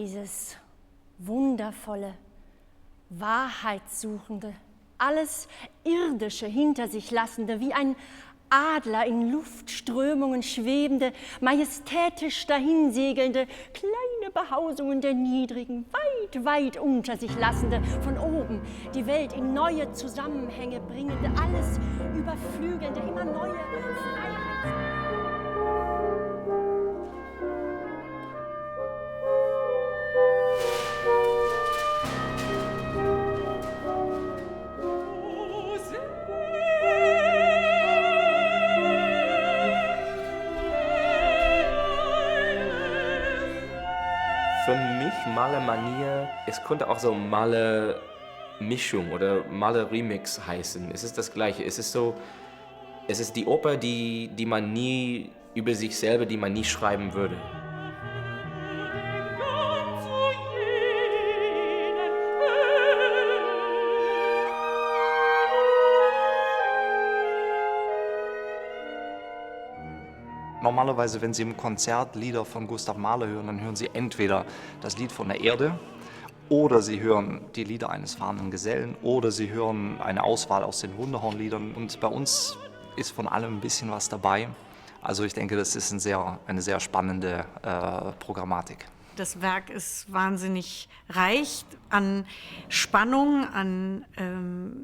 Dieses wundervolle, wahrheitssuchende, alles Irdische hinter sich lassende, wie ein Adler in Luftströmungen schwebende, majestätisch dahinsegelnde, kleine Behausungen der Niedrigen, weit, weit unter sich lassende, von oben die Welt in neue Zusammenhänge bringende, alles überflügelnde, immer neue Freiheit. Für mich Malermanier, es könnte auch so Malermischung oder Maler-Remix heißen. Es ist das Gleiche. Es ist die Oper, die man nie über sich selber, die man nie schreiben würde. Normalerweise, wenn Sie im Konzert Lieder von Gustav Mahler hören, dann hören Sie entweder das Lied von der Erde oder Sie hören die Lieder eines fahrenden Gesellen oder Sie hören eine Auswahl aus den Wunderhornliedern. Und bei uns ist von allem ein bisschen was dabei. Also ich denke, das ist eine sehr spannende Programmatik. Das Werk ist wahnsinnig reich an Spannung, an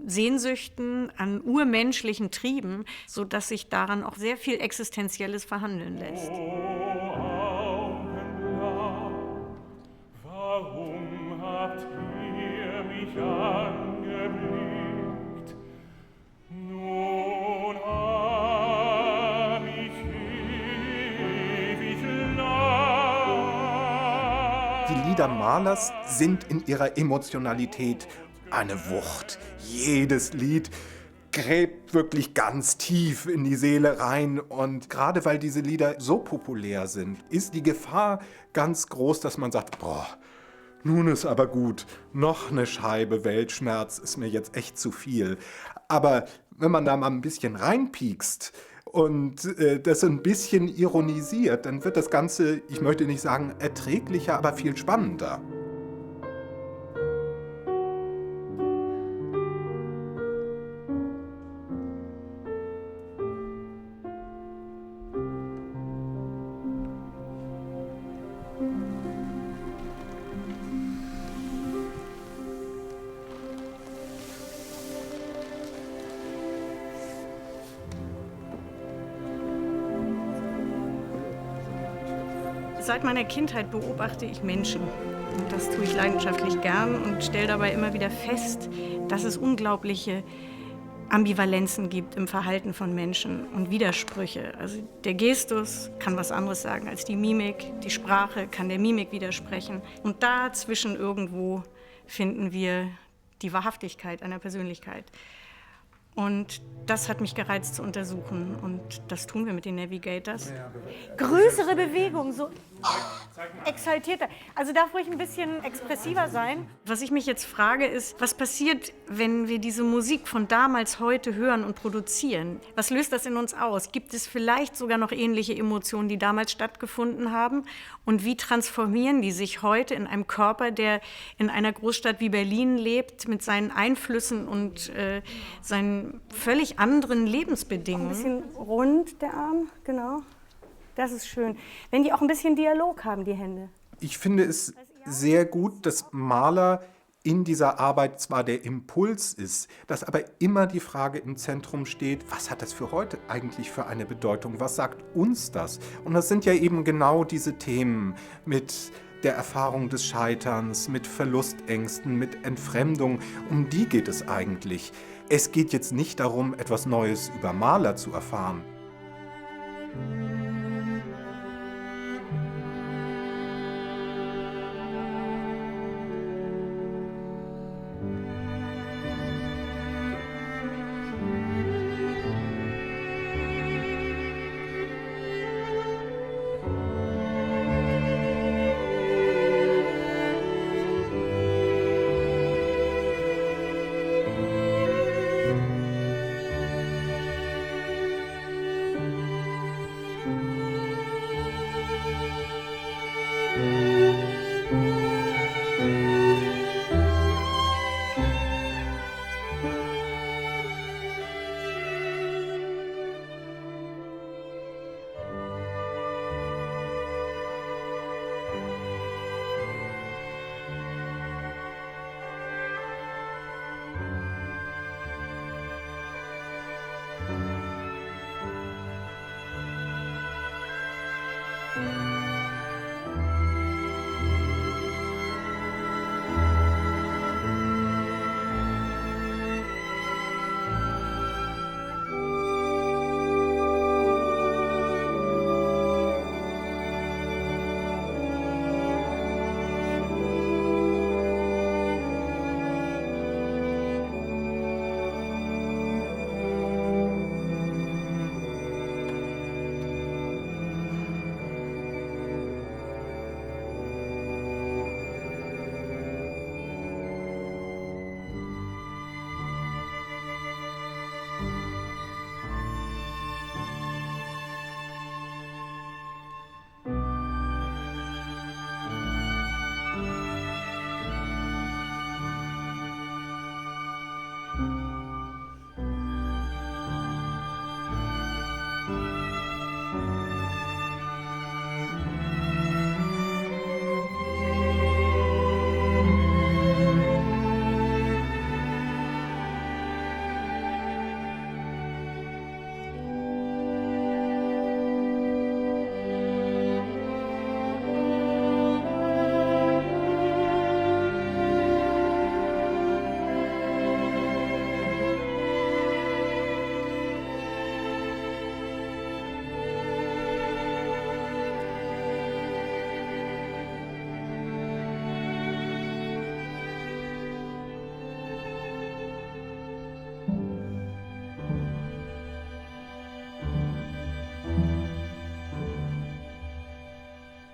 Sehnsüchten, an urmenschlichen Trieben, sodass sich daran auch sehr viel Existenzielles verhandeln lässt. Warum habt ihr mich angeblickt? Nun hab ich ewig lang. Die Lieder Mahlers sind in ihrer Emotionalität eine Wucht. Jedes Lied gräbt wirklich ganz tief in die Seele rein. Und gerade weil diese Lieder so populär sind, ist die Gefahr ganz groß, dass man sagt, boah, nun ist aber gut, noch eine Scheibe Weltschmerz ist mir jetzt echt zu viel. Aber wenn man da mal ein bisschen reinpiekst und das ein bisschen ironisiert, dann wird das Ganze, ich möchte nicht sagen erträglicher, aber viel spannender. Seit meiner Kindheit beobachte ich Menschen. Und das tue ich leidenschaftlich gern und stelle dabei immer wieder fest, dass es unglaubliche Ambivalenzen gibt im Verhalten von Menschen und Widersprüche. Also der Gestus kann was anderes sagen als die Mimik, die Sprache kann der Mimik widersprechen. Und dazwischen irgendwo finden wir die Wahrhaftigkeit einer Persönlichkeit. Und das hat mich gereizt zu untersuchen und das tun wir mit den Navigators. Größere Bewegung, so exaltierter. Also darf ruhig ein bisschen expressiver sein. Was ich mich jetzt frage ist, was passiert, wenn wir diese Musik von damals heute hören und produzieren? Was löst das in uns aus? Gibt es vielleicht sogar noch ähnliche Emotionen, die damals stattgefunden haben? Und wie transformieren die sich heute in einem Körper, der in einer Großstadt wie Berlin lebt, mit seinen Einflüssen und seinen völlig anderen Lebensbedingungen? Ein bisschen rund der Arm, genau. Das ist schön. Wenn die auch ein bisschen Dialog haben, die Hände. Ich finde es sehr gut, dass Mahler in dieser Arbeit zwar der Impuls ist, dass aber immer die Frage im Zentrum steht, was hat das für heute eigentlich für eine Bedeutung? Was sagt uns das? Und das sind ja eben genau diese Themen mit der Erfahrung des Scheiterns, mit Verlustängsten, mit Entfremdung. Um die geht es eigentlich. Es geht jetzt nicht darum, etwas Neues über Mahler zu erfahren.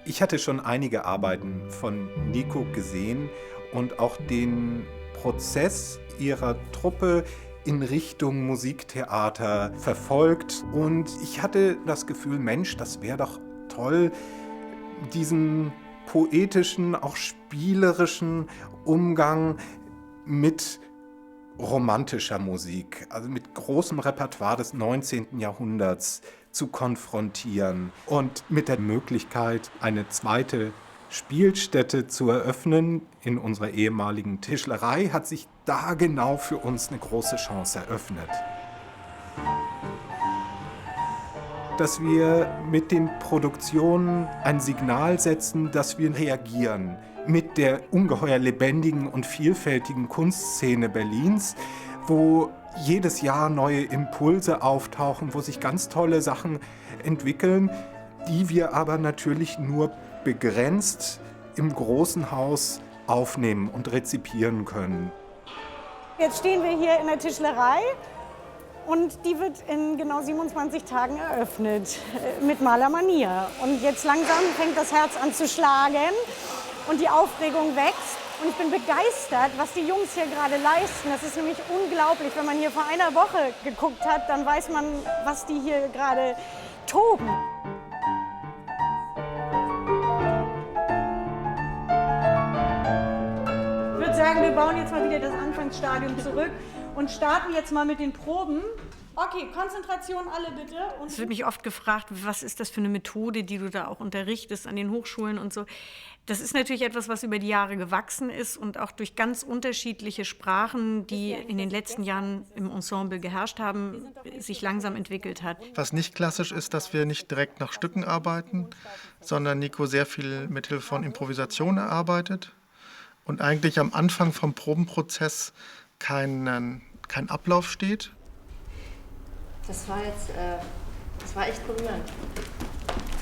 Ich hatte schon einige Arbeiten von Nico gesehen und auch den Prozess ihrer Truppe in Richtung Musiktheater verfolgt. Und ich hatte das Gefühl, Mensch, das wäre doch toll, diesen poetischen, auch spielerischen Umgang mit romantischer Musik, also mit großem Repertoire des 19. Jahrhunderts zu konfrontieren und mit der Möglichkeit, eine zweite Spielstätte zu eröffnen in unserer ehemaligen Tischlerei, hat sich da genau für uns eine große Chance eröffnet. Dass wir mit den Produktionen ein Signal setzen, dass wir reagieren mit der ungeheuer lebendigen und vielfältigen Kunstszene Berlins, wo jedes Jahr neue Impulse auftauchen, wo sich ganz tolle Sachen entwickeln, die wir aber natürlich nur begrenzt im großen Haus aufnehmen und rezipieren können. Jetzt stehen wir hier in der Tischlerei und die wird in genau 27 Tagen eröffnet mit Malermanier. Und jetzt langsam fängt das Herz an zu schlagen und die Aufregung wächst. Und ich bin begeistert, was die Jungs hier gerade leisten. Das ist nämlich unglaublich. Wenn man hier vor einer Woche geguckt hat, dann weiß man, was die hier gerade toben. Ich würde sagen, wir bauen jetzt mal wieder das Anfangsstadium zurück und starten jetzt mal mit den Proben. Okay, Konzentration alle bitte. Es wird mich oft gefragt, was ist das für eine Methode, die du da auch unterrichtest an den Hochschulen und so. Das ist natürlich etwas, was über die Jahre gewachsen ist und auch durch ganz unterschiedliche Sprachen, die in den letzten Jahren im Ensemble geherrscht haben, sich langsam entwickelt hat. Was nicht klassisch ist, dass wir nicht direkt nach Stücken arbeiten, sondern Nico sehr viel mit Hilfe von Improvisation erarbeitet und eigentlich am Anfang vom Probenprozess kein Ablauf steht. Das war echt berührend.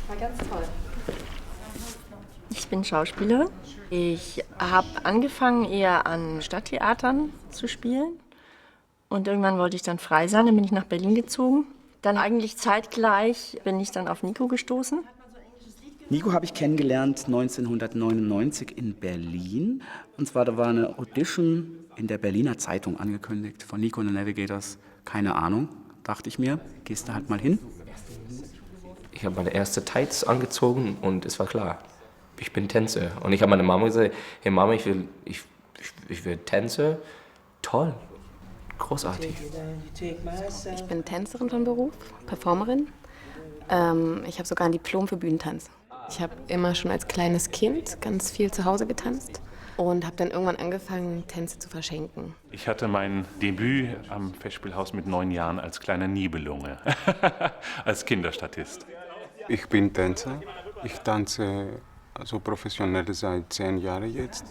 War ganz toll. Ich bin Schauspielerin. Ich habe angefangen, eher an Stadttheatern zu spielen. Und irgendwann wollte ich dann frei sein, dann bin ich nach Berlin gezogen. Dann eigentlich zeitgleich bin ich dann auf Nico gestoßen. Nico habe ich kennengelernt 1999 in Berlin. Und zwar, da war eine Audition in der Berliner Zeitung angekündigt von Nico and the Navigators. Keine Ahnung, dachte ich mir, gehst du halt mal hin. Ich habe meine erste Tights angezogen und es war klar, ich bin Tänzer. Und ich habe meiner Mama gesagt, hey Mama, ich will Tänzer. Toll, großartig. Ich bin Tänzerin von Beruf, Performerin. Ich habe sogar ein Diplom für Bühnentanz. Ich habe immer schon als kleines Kind ganz viel zu Hause getanzt und habe dann irgendwann angefangen, Tänze zu verschenken. Ich hatte mein Debüt am Festspielhaus mit 9 Jahren als kleiner Nibelunge, als Kinderstatist. Ich bin Tänzer. Ich tanze so professionell seit 10 Jahren jetzt.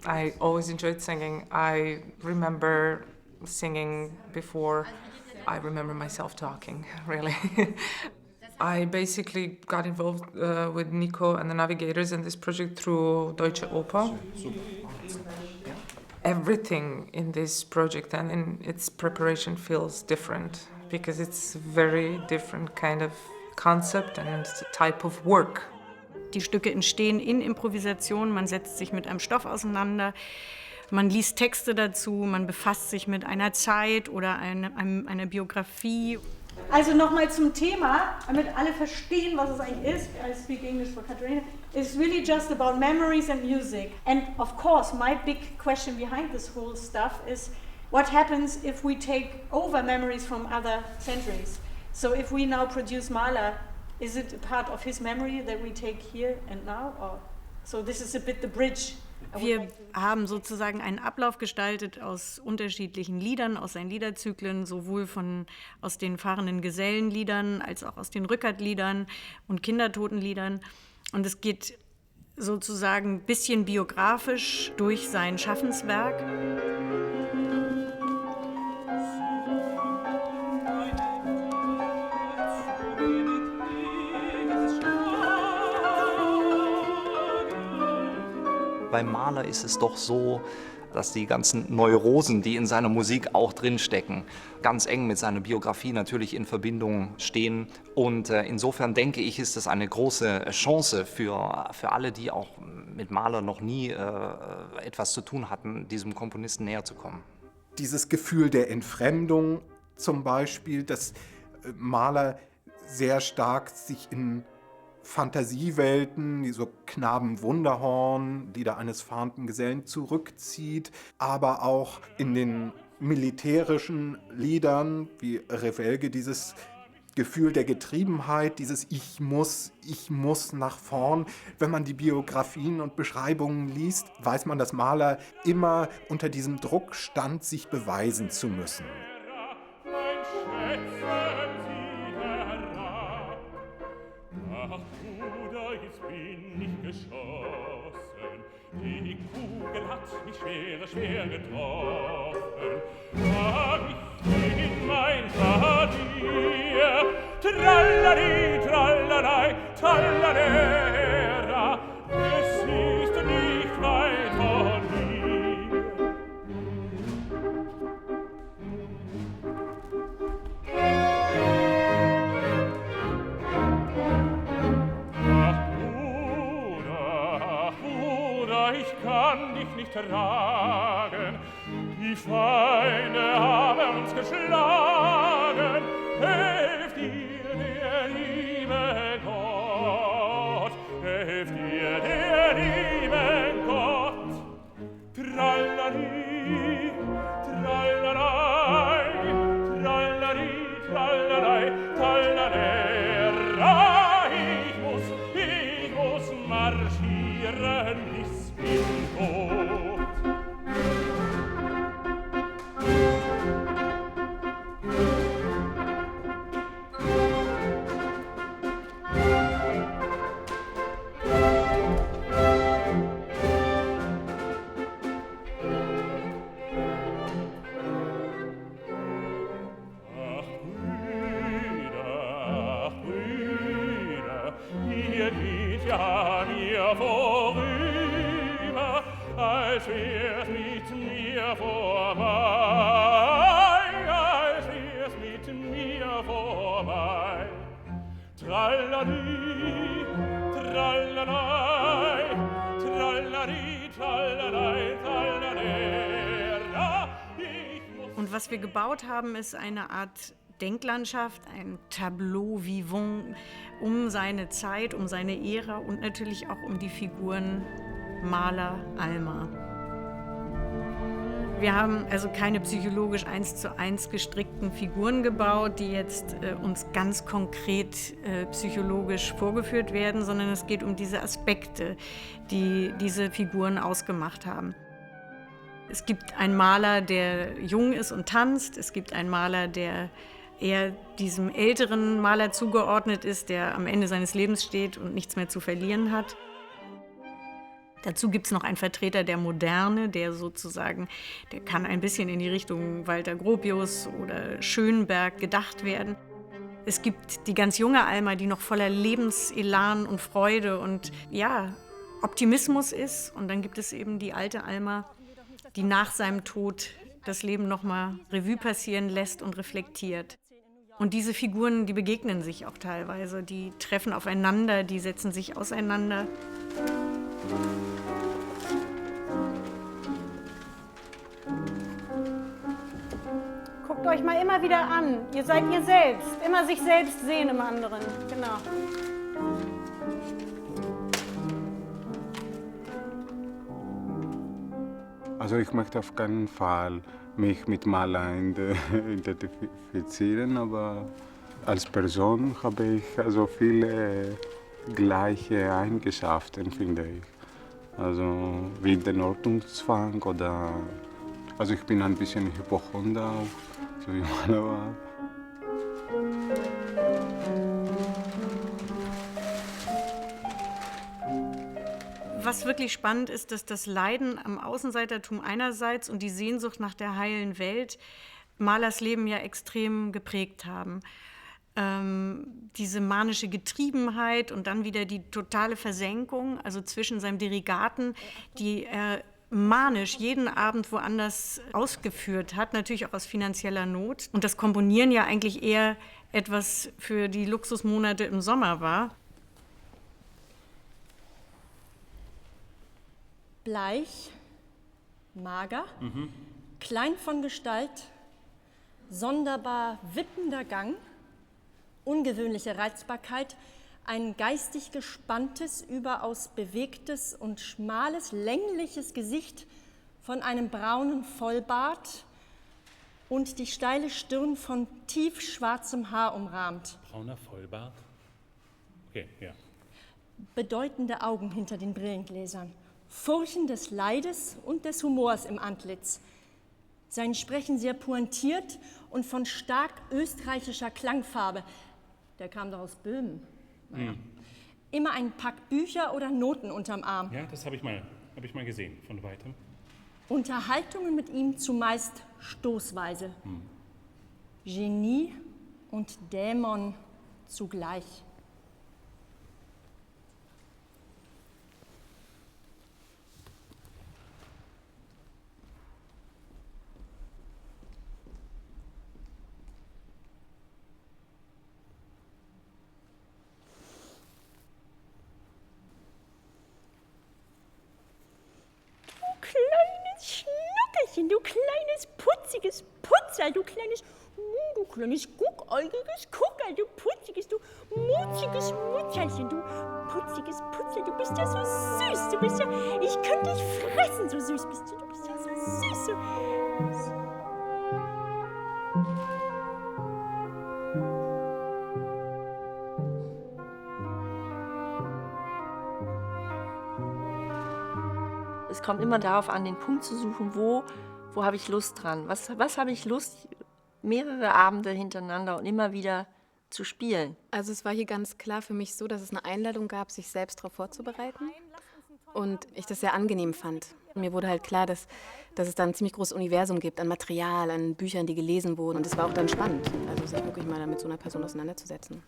I always enjoyed singing. I remember singing before I remember myself talking, really. I basically got involved with Nico and the Navigators in this project through Deutsche Oper. Everything in this project and in its preparation feels different because it's a very different kind of concept and type of work. Die Stücke entstehen in Improvisation, man setzt sich mit einem Stoff auseinander, man liest Texte dazu, man befasst sich mit einer Zeit oder einer Biografie. Also nochmal zum Thema, damit alle verstehen, was es eigentlich ist. I speak English for Katharina. It's really just about memories and music. And of course, my big question behind this whole stuff is what happens if we take over memories from other centuries? So if we now produce Mahler, is it a part of his memory that we take here and now? Or so this is a bit the bridge. Wir haben sozusagen einen Ablauf gestaltet aus unterschiedlichen Liedern, aus seinen Liederzyklen, sowohl aus den fahrenden Gesellenliedern als auch aus den Rückertliedern und Kindertotenliedern. Und es geht sozusagen ein bisschen biografisch durch sein Schaffenswerk. Bei Mahler ist es doch so, dass die ganzen Neurosen, die in seiner Musik auch drinstecken, ganz eng mit seiner Biografie natürlich in Verbindung stehen. Und insofern denke ich, ist das eine große Chance für alle, die auch mit Mahler noch nie etwas zu tun hatten, diesem Komponisten näher zu kommen. Dieses Gefühl der Entfremdung zum Beispiel, dass Mahler sehr stark sich in Fantasiewelten, wie so Knaben Wunderhorn, Lieder eines fahrenden Gesellen, zurückzieht, aber auch in den militärischen Liedern wie Revelge dieses Gefühl der Getriebenheit, dieses Ich muss nach vorn. Wenn man die Biografien und Beschreibungen liest, weiß man, dass Mahler immer unter diesem Druck stand, sich beweisen zu müssen. Die Kugel hat mich schwer getroffen. Mag ich in mein Quartier, trallali, trallalei, trallalera, es ist nicht weit von hier. Ich kann dich nicht tragen, die Feinde haben uns geschlagen. Hilf dir, der liebe Gott, hilf dir, der liebe Gott. Trallali, trallalei, trallali, trallalei, trallalera. Ich muss marschieren bis in Tod. Ihr geht ja mir vorüber, als wär's mit mir vorbei, als wär's mit mir vorbei. Trallali, trallalei, trallali, trallalei, trallalera. Und was wir gebaut haben, ist eine Art Denklandschaft, ein Tableau vivant um seine Zeit, um seine Ära und natürlich auch um die Figuren Mahler, Alma. Wir haben also keine psychologisch 1:1 gestrickten Figuren gebaut, die jetzt uns ganz konkret psychologisch vorgeführt werden, sondern es geht um diese Aspekte, die diese Figuren ausgemacht haben. Es gibt einen Maler, der jung ist und tanzt. Es gibt einen Maler, der eher diesem älteren Maler zugeordnet ist, der am Ende seines Lebens steht und nichts mehr zu verlieren hat. Dazu gibt es noch einen Vertreter der Moderne, der sozusagen, der kann ein bisschen in die Richtung Walter Gropius oder Schönberg gedacht werden. Es gibt die ganz junge Alma, die noch voller Lebenselan und Freude und ja, Optimismus ist. Und dann gibt es eben die alte Alma, die nach seinem Tod das Leben nochmal Revue passieren lässt und reflektiert. Und diese Figuren, die begegnen sich auch teilweise, die treffen aufeinander, die setzen sich auseinander. Guckt euch mal immer wieder an. Ihr seid ihr selbst. Immer sich selbst sehen im anderen. Genau. Also ich möchte auf keinen Fall mich mit Mahler identifizieren, aber als Person habe ich also viele gleiche Eigenschaften, finde ich. Also wie den Ordnungszwang oder... Also ich bin ein bisschen Hypochonder auch, so wie Mahler war. Was wirklich spannend ist, dass das Leiden am Außenseitertum einerseits und die Sehnsucht nach der heilen Welt Mahlers Leben ja extrem geprägt haben. Diese manische Getriebenheit und dann wieder die totale Versenkung, also zwischen seinem Dirigaten, die er manisch jeden Abend woanders ausgeführt hat, natürlich auch aus finanzieller Not. Und das Komponieren ja eigentlich eher etwas für die Luxusmonate im Sommer war. Bleich, mager, klein von Gestalt, sonderbar wippender Gang, ungewöhnliche Reizbarkeit, ein geistig gespanntes, überaus bewegtes und schmales, längliches Gesicht von einem braunen Vollbart und die steile Stirn von tiefschwarzem Haar umrahmt. Brauner Vollbart? Okay, ja. Bedeutende Augen hinter den Brillengläsern, Furchen des Leides und des Humors im Antlitz. Sein Sprechen sehr pointiert und von stark österreichischer Klangfarbe. Der kam doch aus Böhmen. Naja. Immer ein Pack Bücher oder Noten unterm Arm. Ja, das habe ich mal gesehen, von weitem. Unterhaltungen mit ihm zumeist stoßweise. Genie und Dämon zugleich. Du kleines, putziges Putzerl, du kleines guckäugiges Kuckerl, du putziges, du mutziges Mutzerlchen, du putziges Putzerl, du bist ja so süß, du bist ja, ich könnte dich fressen, so süß bist du bist ja so süß, so. Es kommt immer darauf an, den Punkt zu suchen, wo habe ich Lust dran? Was habe ich Lust, mehrere Abende hintereinander und immer wieder zu spielen? Also es war hier ganz klar für mich so, dass es eine Einladung gab, sich selbst darauf vorzubereiten. Und ich das sehr angenehm fand. Und mir wurde halt klar, dass es da ein ziemlich großes Universum gibt an Material, an Büchern, die gelesen wurden. Und es war auch dann spannend, also sich wirklich mal mit so einer Person auseinanderzusetzen.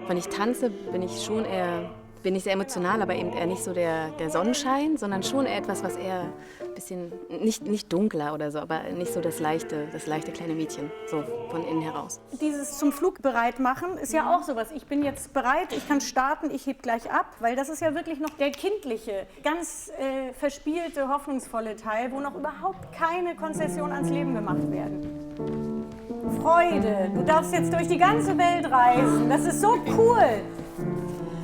Wenn ich tanze, bin ich sehr emotional, aber eben eher nicht so der Sonnenschein, sondern schon eher etwas, was eher ein bisschen, nicht dunkler oder so, aber nicht so das leichte kleine Mädchen, so von innen heraus. Dieses zum Flug bereit machen ist ja auch sowas. Ich bin jetzt bereit, ich kann starten, ich heb gleich ab, weil das ist ja wirklich noch der kindliche, ganz verspielte, hoffnungsvolle Teil, wo noch überhaupt keine Konzessionen ans Leben gemacht werden. Freude, du darfst jetzt durch die ganze Welt reisen, das ist so cool.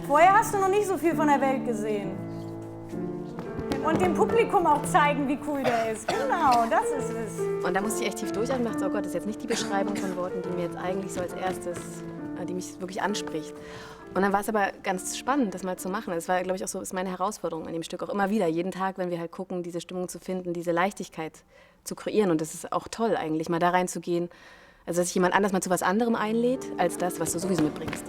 Vorher hast du noch nicht so viel von der Welt gesehen. Und dem Publikum auch zeigen, wie cool der ist. Genau, das ist es. Und da musste ich echt tief durchatmen und dachte, oh Gott, das ist jetzt nicht die Beschreibung von Worten, die mir jetzt eigentlich so als erstes, die mich wirklich anspricht. Und dann war es aber ganz spannend, das mal zu machen. Das war, glaube ich, auch so ist meine Herausforderung an dem Stück. Auch immer wieder, jeden Tag, wenn wir halt gucken, diese Stimmung zu finden, diese Leichtigkeit zu kreieren. Und das ist auch toll eigentlich, mal da reinzugehen. Also, dass sich jemand anders mal zu was anderem einlädt, als das, was du sowieso mitbringst.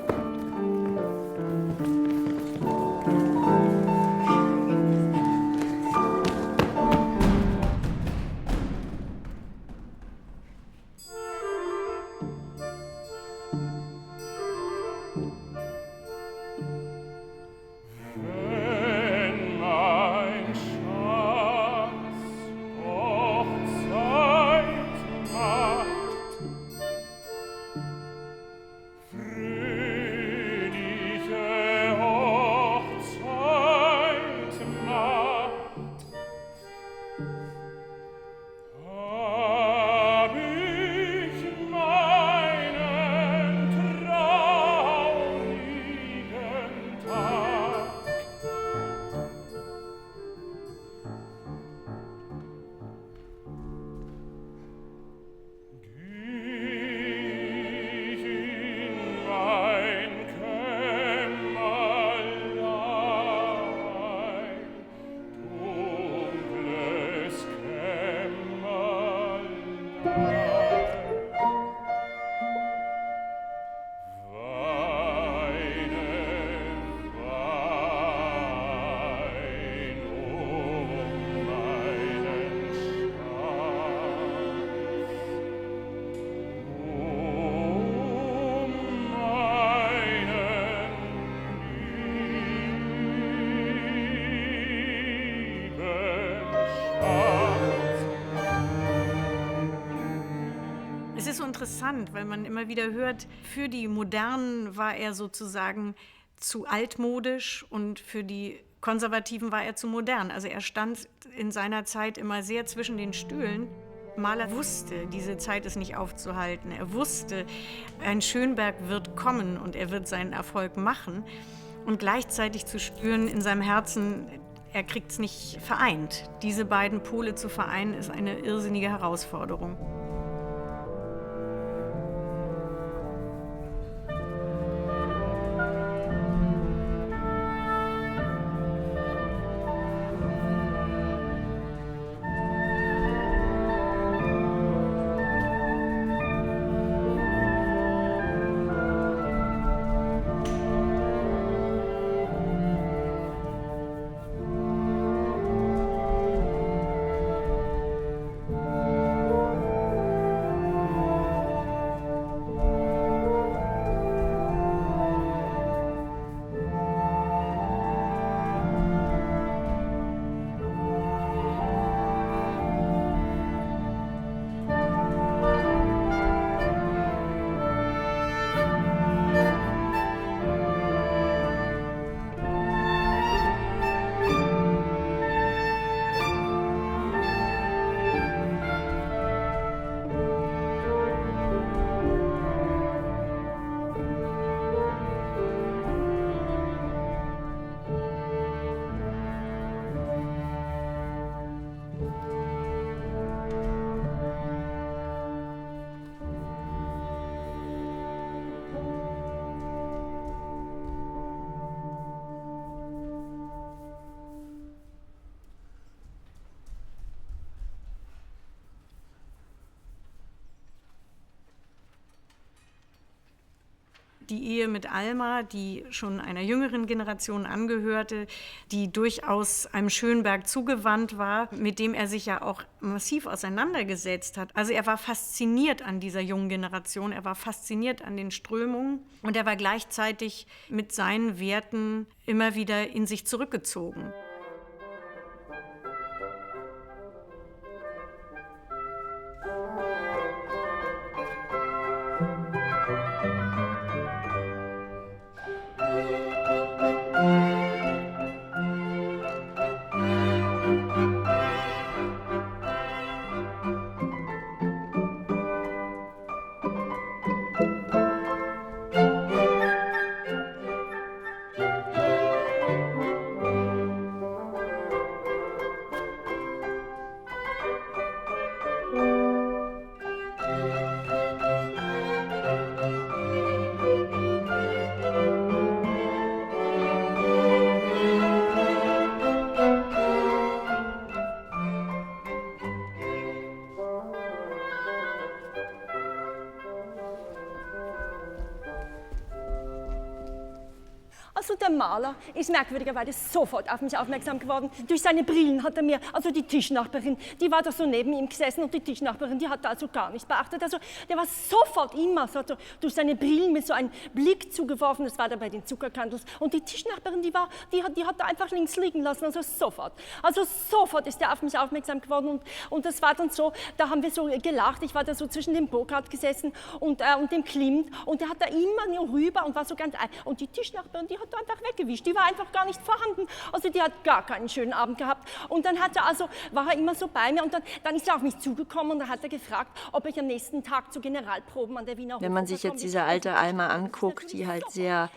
Früh ist so interessant, weil man immer wieder hört, für die Modernen war er sozusagen zu altmodisch und für die Konservativen war er zu modern. Also er stand in seiner Zeit immer sehr zwischen den Stühlen. Mahler wusste, diese Zeit ist nicht aufzuhalten. Er wusste, ein Schönberg wird kommen und er wird seinen Erfolg machen. Und gleichzeitig zu spüren in seinem Herzen, er kriegt es nicht vereint. Diese beiden Pole zu vereinen, ist eine irrsinnige Herausforderung. Die Ehe mit Alma, die schon einer jüngeren Generation angehörte, die durchaus einem Schönberg zugewandt war, mit dem er sich ja auch massiv auseinandergesetzt hat. Also er war fasziniert an dieser jungen Generation, er war fasziniert an den Strömungen und er war gleichzeitig mit seinen Werten immer wieder in sich zurückgezogen. Also der Maler ist merkwürdigerweise sofort auf mich aufmerksam geworden. Durch seine Brillen hat er mir, also die Tischnachbarin, die war da so neben ihm gesessen und die Tischnachbarin, die hat da also gar nicht beachtet. Also der war sofort immer so durch seine Brillen mit so einem Blick zugeworfen, das war da bei den Zuckerkandels. Und die Tischnachbarin, die hat da einfach links liegen lassen, also sofort. Also sofort ist er auf mich aufmerksam geworden und das war dann so, da haben wir so gelacht, ich war da so zwischen dem Burkhardt gesessen und dem Klimt und der hat da immer nur rüber und war so ganz, und die Tischnachbarin, die hat da einfach weggewischt, die war einfach gar nicht vorhanden, also die hat gar keinen schönen Abend gehabt und dann war er immer so bei mir und dann ist er auf mich zugekommen und dann hat er gefragt, ob ich am nächsten Tag zu Generalproben an der Wiener Hof. Wenn man sich jetzt diese alte Alma anguckt, die halt sehr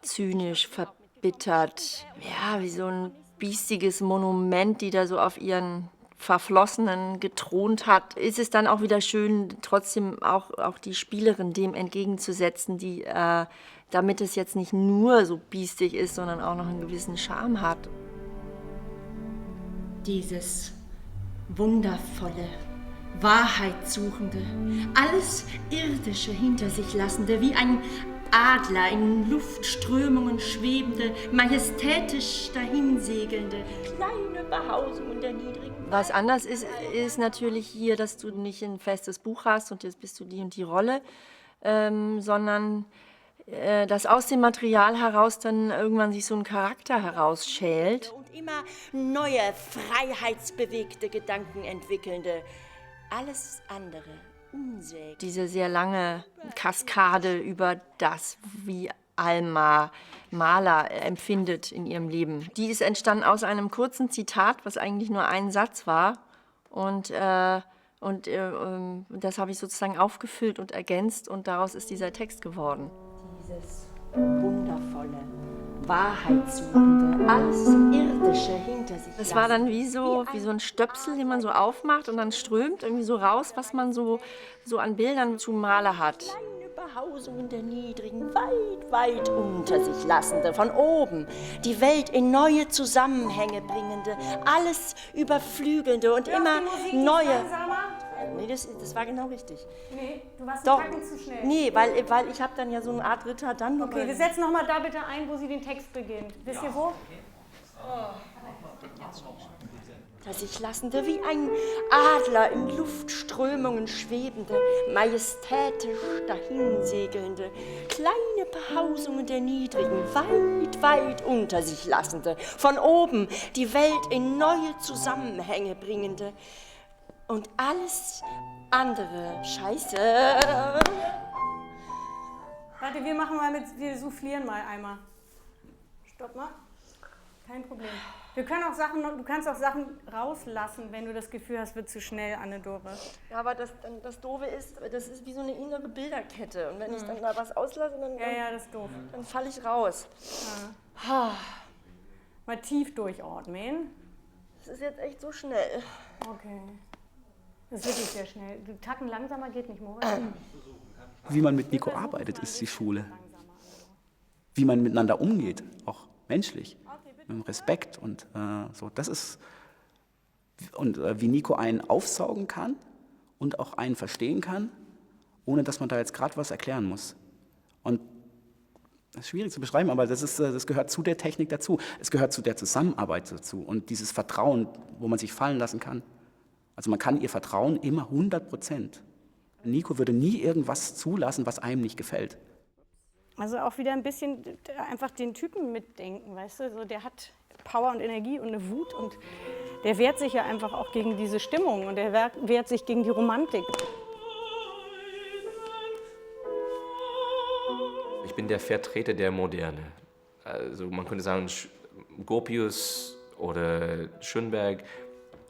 zynisch, verbittert, ja, wie so ein biestiges Monument, die da so auf ihren Verflossenen gethront hat, ist es dann auch wieder schön, trotzdem auch die Spielerin dem entgegenzusetzen, die, damit es jetzt nicht nur so biestig ist, sondern auch noch einen gewissen Charme hat. Dieses wundervolle, Wahrheitssuchende, alles Irdische hinter sich lassende, wie ein Adler in Luftströmungen schwebende, majestätisch dahinsegelnde, kleine Behausungen der Niedrigen. Was anders ist natürlich hier, dass du nicht ein festes Buch hast und jetzt bist du die und die Rolle, sondern dass aus dem Material heraus dann irgendwann sich so ein Charakter herausschält. Und immer neue, freiheitsbewegte Gedanken entwickelnde. Alles andere, unsäglich. Diese sehr lange Kaskade über das, wie Alma Mahler empfindet in ihrem Leben. Die ist entstanden aus einem kurzen Zitat, was eigentlich nur ein Satz war. Und das habe ich sozusagen aufgefüllt und ergänzt und daraus ist dieser Text geworden. Dieses wundervolle, Wahrheitssuchende, alles Irdische hinter sich. Das war dann wie so ein Stöpsel, den man so aufmacht und dann strömt irgendwie so raus, was man so an Bildern zu Mahler hat. Kleine Behausungen der Niedrigen, weit, weit unter sich lassende, von oben die Welt in neue Zusammenhänge bringende, alles überflügelnde und immer neue. Nee, das war genau richtig. Nee, du warst Doch. einen Tacken zu schnell. Nee, weil ich habe dann ja so eine Art Ritter dann. Okay, wir setzen nochmal da bitte ein, wo sie den Text beginnt. Wisst ihr wo? Das sich lassende, wie ein Adler in Luftströmungen schwebende, majestätisch dahinsegelnde, kleine Behausungen der Niedrigen, weit, weit unter sich lassende, von oben die Welt in neue Zusammenhänge bringende und alles andere Scheiße. Warte, wir soufflieren mal einmal. Stopp mal. Kein Problem. Du kannst auch Sachen rauslassen, wenn du das Gefühl hast, wird zu schnell, Anne-Dore. Ja, aber das Doofe ist, das ist wie so eine innere Bilderkette. Und wenn ich dann da was auslasse, das ist doof. Dann falle ich raus. Ja. Mal tief durchatmen. Das ist jetzt echt so schnell. Okay. Das ist wirklich sehr schnell. Du Tacken langsamer geht nicht, Moritz. Wie man mit Nico arbeitet, ist die Schule. Wie man miteinander umgeht, auch menschlich, mit Respekt und so. Das ist und wie Nico einen aufsaugen kann und auch einen verstehen kann, ohne dass man da jetzt gerade was erklären muss. Und das ist schwierig zu beschreiben, aber das gehört zu der Technik dazu. Es gehört zu der Zusammenarbeit dazu und dieses Vertrauen, wo man sich fallen lassen kann. Also man kann ihr vertrauen, immer 100%. Nico würde nie irgendwas zulassen, was einem nicht gefällt. Also auch wieder ein bisschen einfach den Typen mitdenken, weißt du? So, der hat Power und Energie und eine Wut und der wehrt sich ja einfach auch gegen diese Stimmung und der wehrt sich gegen die Romantik. Ich bin der Vertreter der Moderne. Also man könnte sagen Gropius oder Schönberg,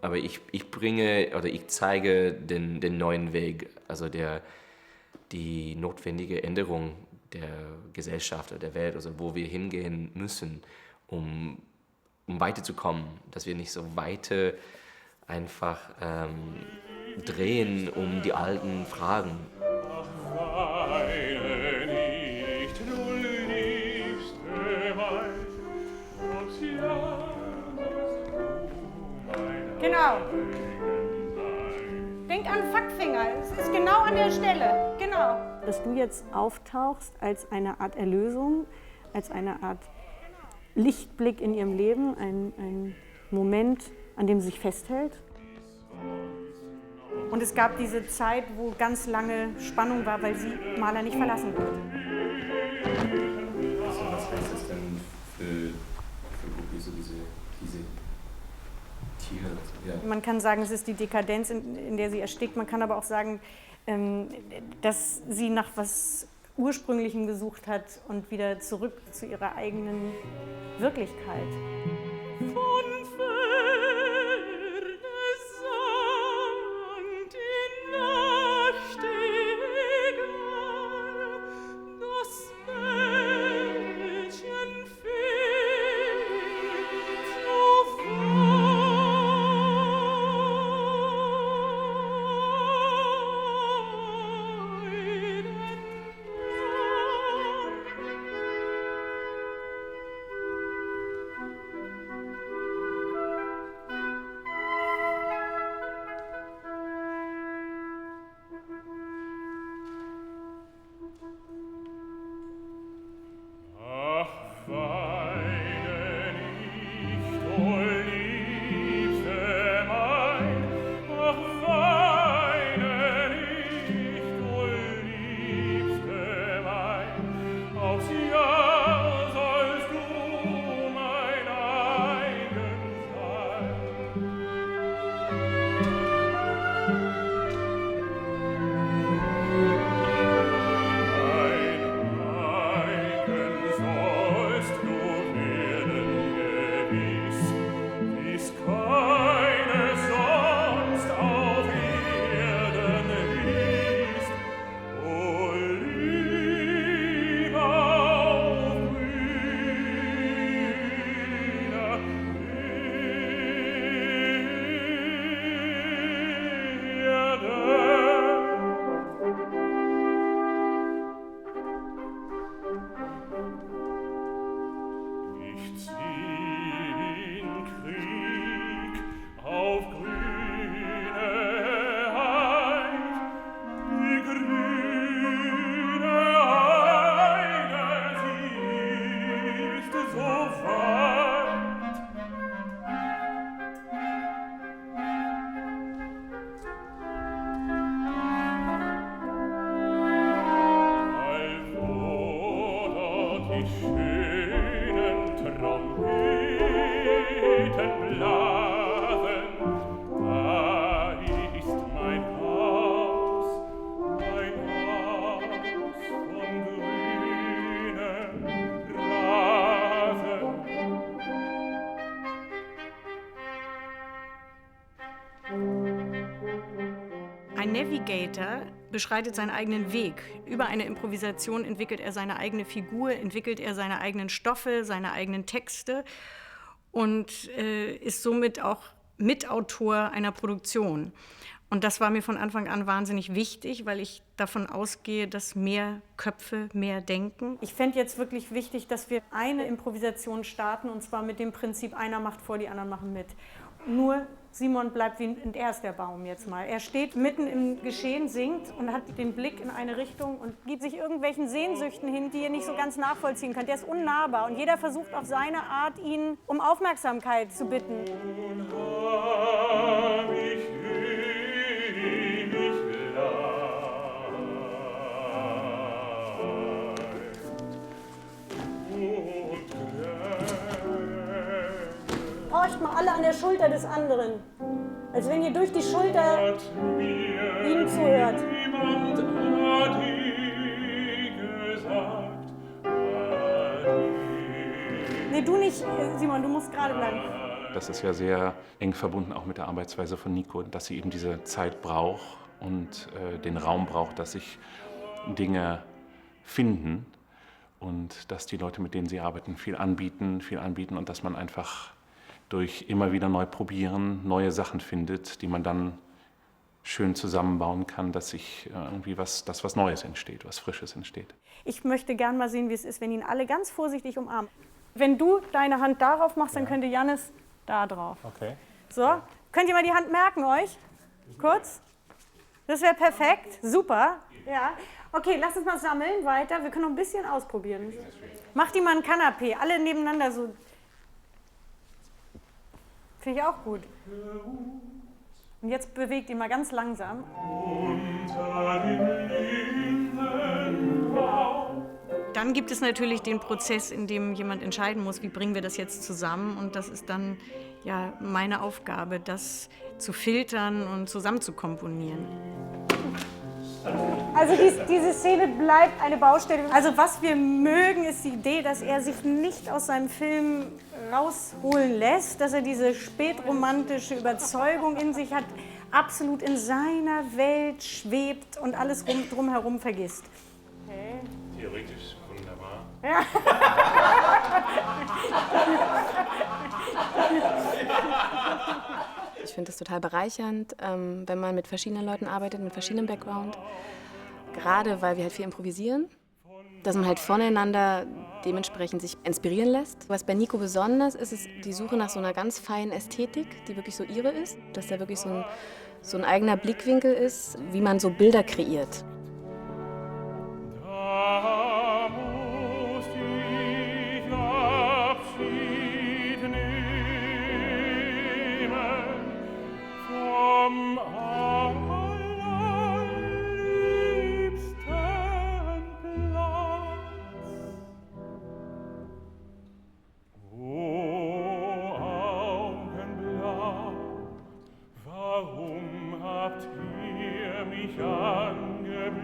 aber ich bringe oder ich zeige den neuen Weg, also die notwendige Änderung der Gesellschaft oder der Welt, also wo wir hingehen müssen, um weiterzukommen, dass wir nicht so weiter einfach drehen um die alten Fragen. Weine nicht, du Liebste mein, ob's ja Genau. Denk an Fackfinger, es ist genau an der Stelle, genau. Dass du jetzt auftauchst als eine Art Erlösung, als eine Art Lichtblick in ihrem Leben, ein Moment, an dem sie sich festhält. Und es gab diese Zeit, wo ganz lange Spannung war, weil sie Mahler nicht verlassen wollte. Also was heißt das denn für Gropius, so diese Tiere? Ja. Man kann sagen, es ist die Dekadenz, in der sie erstickt. Man kann aber auch sagen, dass sie nach was Ursprünglichem gesucht hat und wieder zurück zu ihrer eigenen Wirklichkeit. von ferne sank die Nacht egal, das Mädchen fehlt so Ein Navigator beschreitet seinen eigenen Weg. Über eine Improvisation entwickelt er seine eigene Figur, entwickelt er seine eigenen Stoffe, seine eigenen Texte und ist somit auch Mitautor einer Produktion. Und das war mir von Anfang an wahnsinnig wichtig, weil ich davon ausgehe, dass mehr Köpfe mehr denken. Ich fände jetzt wirklich wichtig, dass wir eine Improvisation starten, und zwar mit dem Prinzip, einer macht vor, die anderen machen mit. Nur Simon bleibt wie ein erster Baum jetzt mal. Er steht mitten im Geschehen, singt und hat den Blick in eine Richtung und gibt sich irgendwelchen Sehnsüchten hin, die ihr nicht so ganz nachvollziehen könnt. Der ist unnahbar und jeder versucht auf seine Art, ihn um Aufmerksamkeit zu bitten. Horcht mal alle an der Schulter des anderen, als wenn ihr durch die Schulter ihm zuhört. Nee, du nicht, Simon, du musst gerade bleiben. Das ist ja sehr eng verbunden auch mit der Arbeitsweise von Nico, dass sie eben diese Zeit braucht und den Raum braucht, dass sich Dinge finden und dass die Leute, mit denen sie arbeiten, viel anbieten und dass man einfach durch immer wieder neu probieren, neue Sachen findet, die man dann schön zusammenbauen kann, dass sich irgendwie was Neues entsteht, was Frisches entsteht. Ich möchte gern mal sehen, wie es ist, wenn ihn alle ganz vorsichtig umarmen. Wenn du deine Hand darauf machst, dann könnte Jannis da drauf. Okay. So, könnt ihr mal die Hand merken euch? Kurz. Das wäre perfekt, super. Ja. Okay, lass uns mal sammeln weiter. Wir können noch ein bisschen ausprobieren. Mach die mal ein Kanapee, alle nebeneinander so. Finde ich auch gut. Und jetzt bewegt ihn mal ganz langsam. Dann gibt es natürlich den Prozess, in dem jemand entscheiden muss, wie bringen wir das jetzt zusammen. Und das ist dann ja meine Aufgabe, das zu filtern und zusammen zu komponieren. Also diese Szene bleibt eine Baustelle. Also was wir mögen, ist die Idee, dass er sich nicht aus seinem Film rausholen lässt, dass er diese spätromantische Überzeugung in sich hat, absolut in seiner Welt schwebt und alles drumherum vergisst. Okay. Theoretisch wunderbar. Ja. Ich finde es total bereichernd, wenn man mit verschiedenen Leuten arbeitet, mit verschiedenem Background. Gerade weil wir halt viel improvisieren, dass man halt voneinander dementsprechend sich inspirieren lässt. Was bei Nico besonders ist, ist die Suche nach so einer ganz feinen Ästhetik, die wirklich so ihre ist. Dass da wirklich so ein eigener Blickwinkel ist, wie man so Bilder kreiert. Da muss ich Abschied nehmen vom allerliebsten Platz. O Augenblau, warum habt ihr mich angebeten?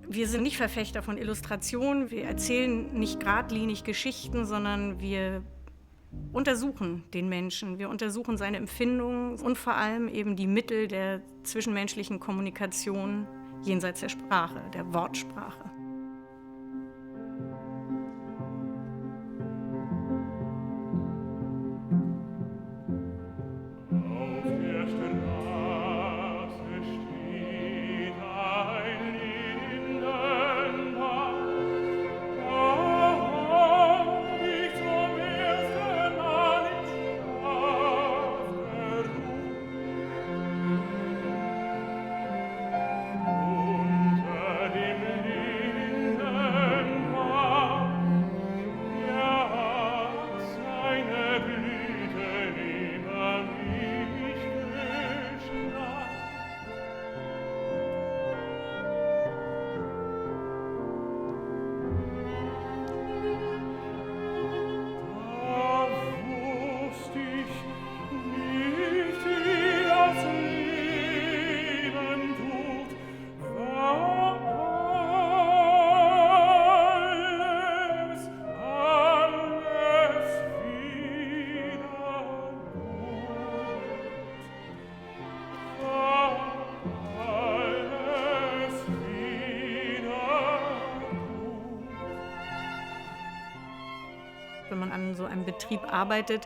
Wir sind nicht Verfechter von Illustration, wir erzählen nicht geradlinig Geschichten, sondern wir untersuchen den Menschen, wir untersuchen seine Empfindungen und vor allem eben die Mittel der zwischenmenschlichen Kommunikation jenseits der Sprache, der Wortsprache. Wenn man an so einem Betrieb arbeitet,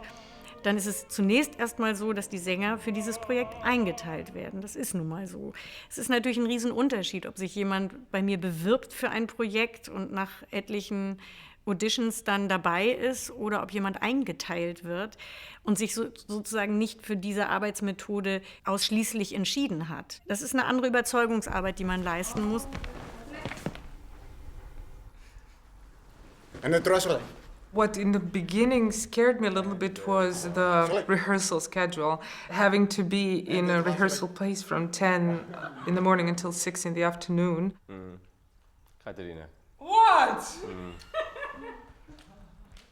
dann ist es zunächst erstmal so, dass die Sänger für dieses Projekt eingeteilt werden. Das ist nun mal so. Es ist natürlich ein Riesenunterschied, ob sich jemand bei mir bewirbt für ein Projekt und nach etlichen Auditions dann dabei ist oder ob jemand eingeteilt wird und sich sozusagen nicht für diese Arbeitsmethode ausschließlich entschieden hat. Das ist eine andere Überzeugungsarbeit, die man leisten muss. What in the beginning scared me a little bit was the rehearsal schedule. Having to be in a rehearsal place from 10 in the morning until 6 in the afternoon. Katharina. What?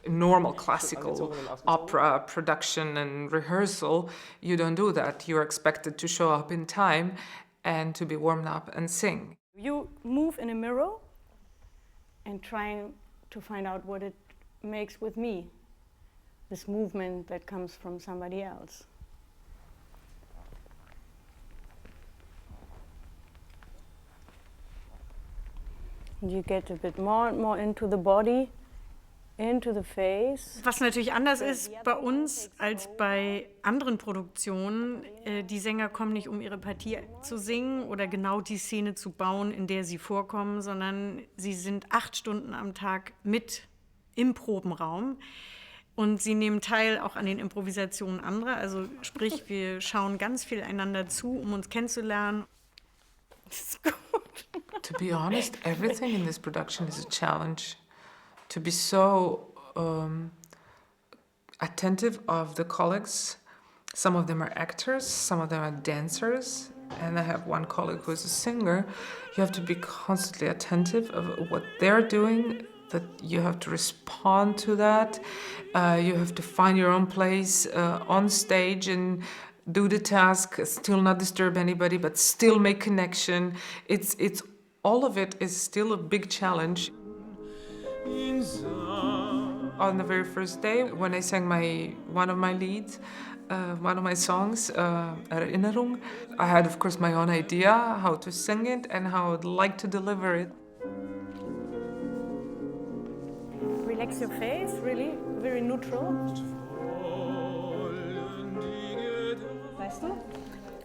Normal classical opera production and rehearsal, you don't do that. You're expected to show up in time and to be warmed up and sing. You move in a mirror and trying to find out what it makes with me, this movement that comes from somebody else. And you get a bit more and more into the body, into the face. Was natürlich anders ist bei uns als bei anderen Produktionen, die Sänger kommen nicht, um ihre Partie zu singen oder genau die Szene zu bauen, in der sie vorkommen, sondern sie sind 8 Stunden am Tag mit im Probenraum und sie nehmen teil auch an den Improvisationen anderer. Also sprich, wir schauen ganz viel einander zu, um uns kennenzulernen. Das ist gut. To be honest, everything in this production is a challenge. To be so attentive of the colleagues. Some of them are actors, some of them are dancers, and I have one colleague who is a singer. You have to be constantly attentive of what they're doing, that you have to respond to that. You have to find your own place on stage and do the task, still not disturb anybody, but still make connection. It's all of it is still a big challenge. On the very first day, when I sang one of my leads, one of my songs, Erinnerung, I had, of course, my own idea how to sing it and how I would like to deliver it. Relax your face, really, very neutral. Weißt du?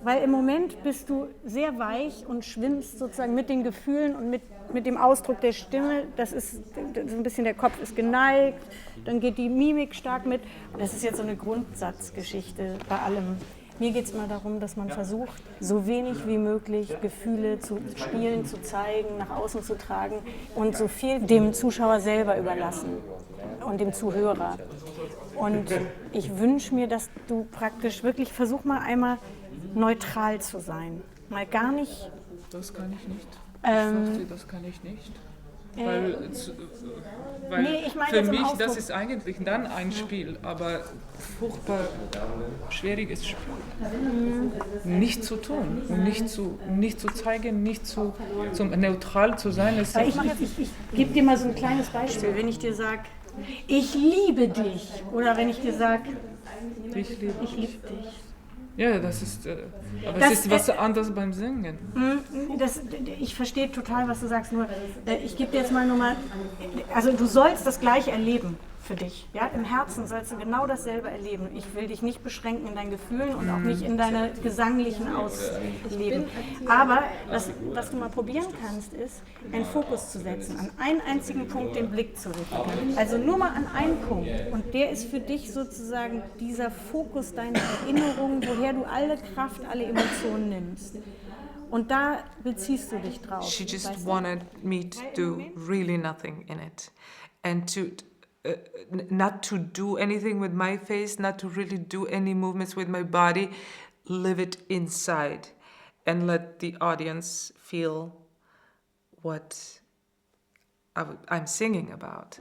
Weil im Moment bist du sehr weich und schwimmst sozusagen mit den Gefühlen und mit dem Ausdruck der Stimme. Das ist so ein bisschen, der Kopf ist geneigt, dann geht die Mimik stark mit. Und das ist jetzt so eine Grundsatzgeschichte bei allem. Mir geht es immer darum, dass man versucht, so wenig wie möglich Gefühle zu spielen, zu zeigen, nach außen zu tragen und so viel dem Zuschauer selber überlassen und dem Zuhörer. Und ich wünsche mir, dass du praktisch wirklich versuch mal einmal neutral zu sein. Mal gar nicht. Das kann ich nicht. Ich das kann ich nicht. Weil Nee, ich meine für jetzt im mich, Ausdruck. das ist eigentlich dann ein Spiel, aber furchtbar schwieriges Spiel. Nicht zu tun und nicht zu zeigen, nicht neutral zu sein. Weil ich gebe dir mal so ein kleines Beispiel. Wenn ich dir sage, ich liebe dich, oder wenn ich dir sage, ich liebe dich. Ja, das ist, aber es ist was anderes beim Singen. Ich verstehe total, was du sagst, nur ich gebe dir jetzt mal also du sollst das Gleiche erleben für dich. Ja? Im Herzen sollst du genau dasselbe erleben. Ich will dich nicht beschränken in deinen Gefühlen und auch nicht in deine gesanglichen Ausleben. Aber was du mal probieren kannst, ist, einen Fokus zu setzen, an einen einzigen Punkt den Blick zu richten. Also nur mal an einen Punkt. Und der ist für dich sozusagen dieser Fokus deiner Erinnerung, woher du alle Kraft, alle Emotionen nimmst. Und da beziehst du dich drauf. She just wanted me to do really nothing in it. And to not to do anything with my face, not to really do any movements with my body, live it inside and let the audience feel what I'm singing about.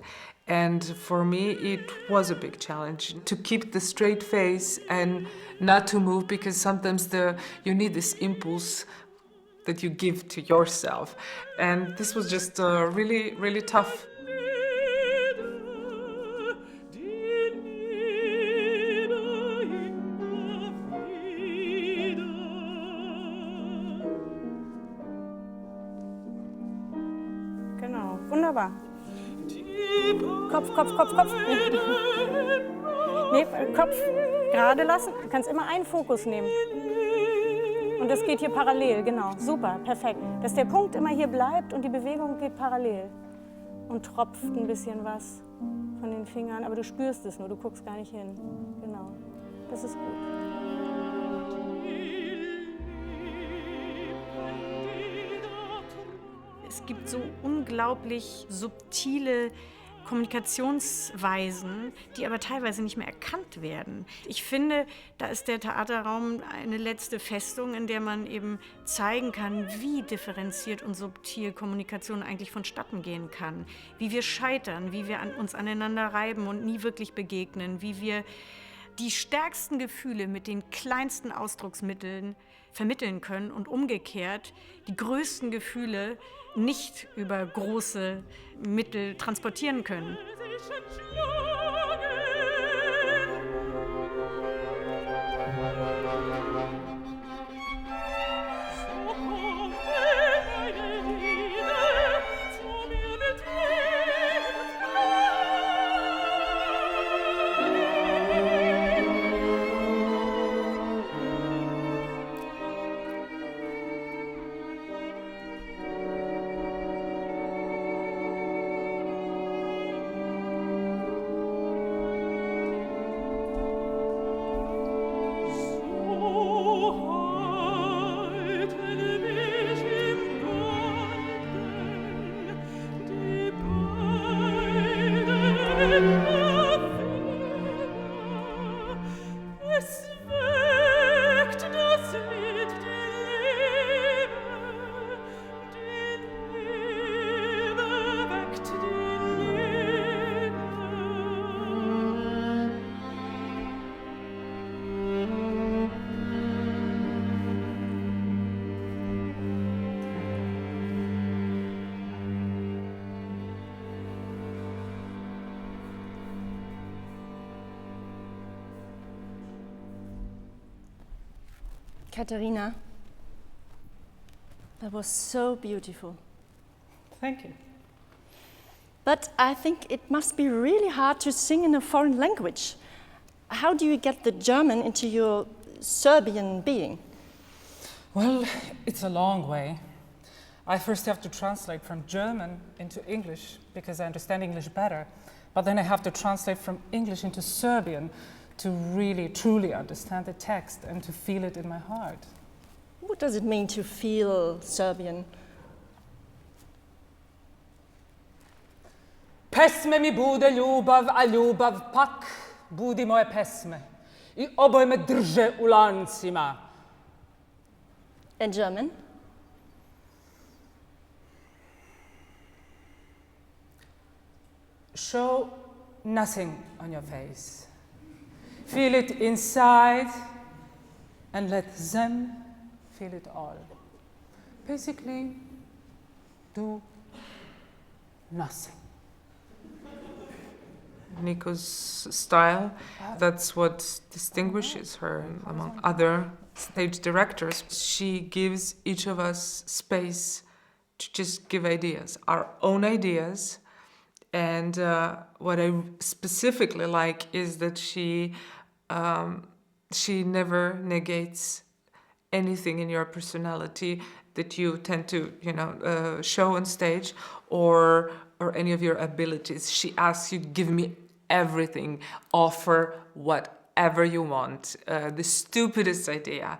And for me, it was a big challenge to keep the straight face and not to move, because sometimes you need this impulse that you give to yourself. And this was just really, really tough. Genau, wunderbar. Kopf. Nee, Kopf gerade lassen. Du kannst immer einen Fokus nehmen. Und das geht hier parallel, genau. Super, perfekt. Dass der Punkt immer hier bleibt und die Bewegung geht parallel. Und tropft ein bisschen was von den Fingern. Aber du spürst es nur, du guckst gar nicht hin. Genau, das ist gut. Es gibt so unglaublich subtile Kommunikationsweisen, die aber teilweise nicht mehr erkannt werden. Ich finde, da ist der Theaterraum eine letzte Festung, in der man eben zeigen kann, wie differenziert und subtil Kommunikation eigentlich vonstatten gehen kann. Wie wir scheitern, wie wir uns aneinander reiben und nie wirklich begegnen, wie wir die stärksten Gefühle mit den kleinsten Ausdrucksmitteln vermitteln können und umgekehrt die größten Gefühle nicht über große Mittel transportieren können. Katharina, that was so beautiful. Thank you. But I think it must be really hard to sing in a foreign language. How do you get the German into your Serbian being? Well, it's a long way. I first have to translate from German into English because I understand English better. But then I have to translate from English into Serbian to really, truly understand the text and to feel it in my heart. What does it mean to feel Serbian? Pesme mi bude ljubav, a ljubav pak budi moje pesme. I oboje me drže u lancima. In German? show nothing on your face. Feel it inside and let them feel it all. Basically, do nothing. Nico's style, that's what distinguishes her among other stage directors. She gives each of us space to just give ideas, our own ideas. And what I specifically like is that she never negates anything in your personality that you tend to, show on stage, or any of your abilities. She asks you, give me everything, offer whatever you want, the stupidest idea.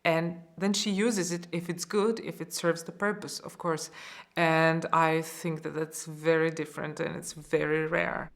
And then she uses it if it's good, if it serves the purpose, of course. And I think that that's very different and it's very rare.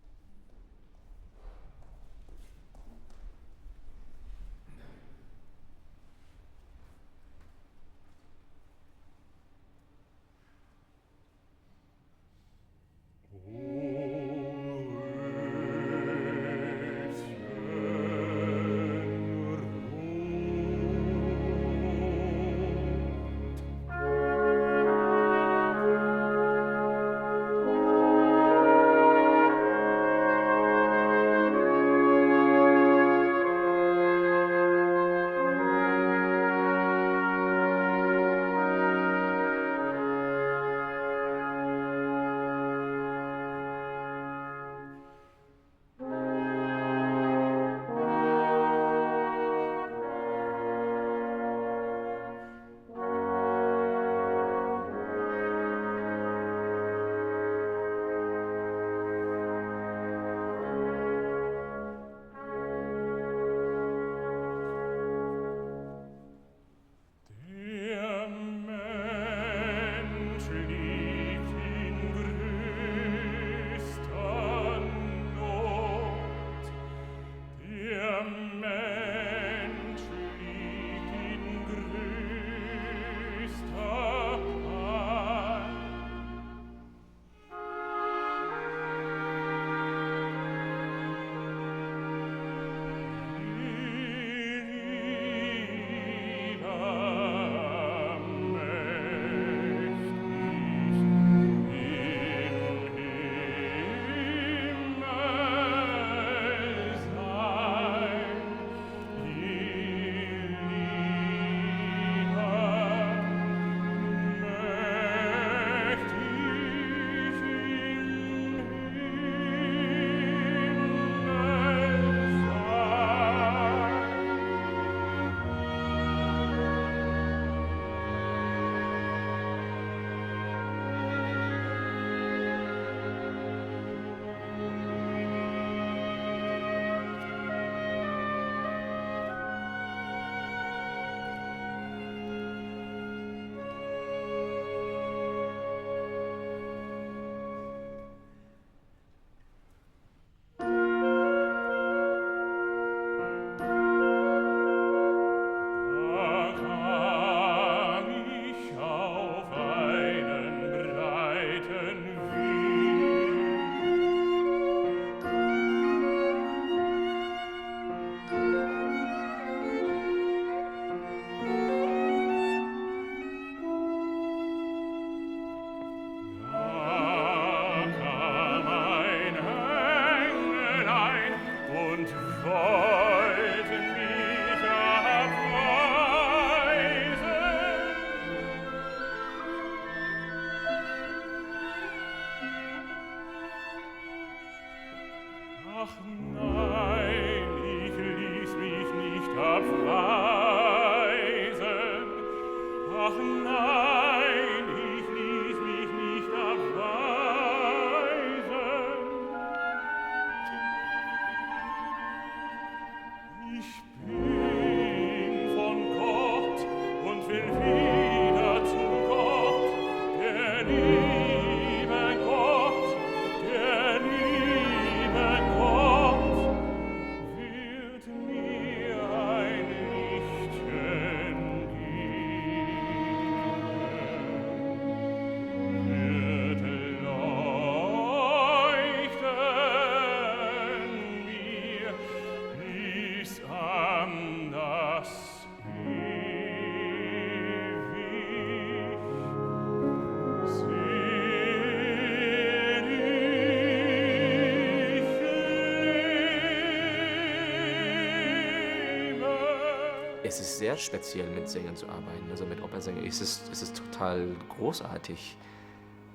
es ist sehr speziell, mit Sängern zu arbeiten. Also mit Opernsängern ist es total großartig,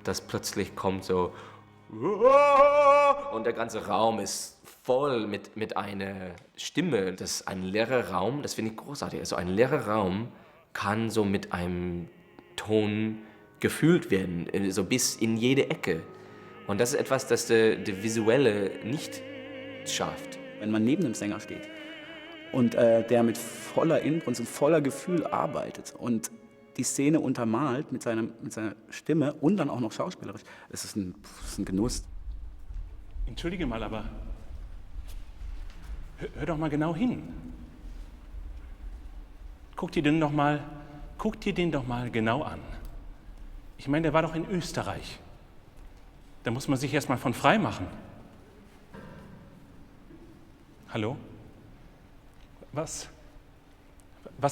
dass plötzlich kommt so und der ganze Raum ist voll mit einer Stimme. Das ist ein leerer Raum, das finde ich großartig. Also ein leerer Raum kann so mit einem Ton gefüllt werden, so bis in jede Ecke. Und das ist etwas, das der Visuelle nicht schafft. Wenn man neben einem Sänger steht und der mit voller Inbrunst und voller Gefühl arbeitet und die Szene untermalt mit seiner Stimme und dann auch noch schauspielerisch, das ist ein Genuss. Entschuldige mal, aber hör doch mal genau hin. Guck dir den doch mal genau an. Ich meine, der war doch in Österreich. Da muss man sich erst mal von frei machen. Hallo? Was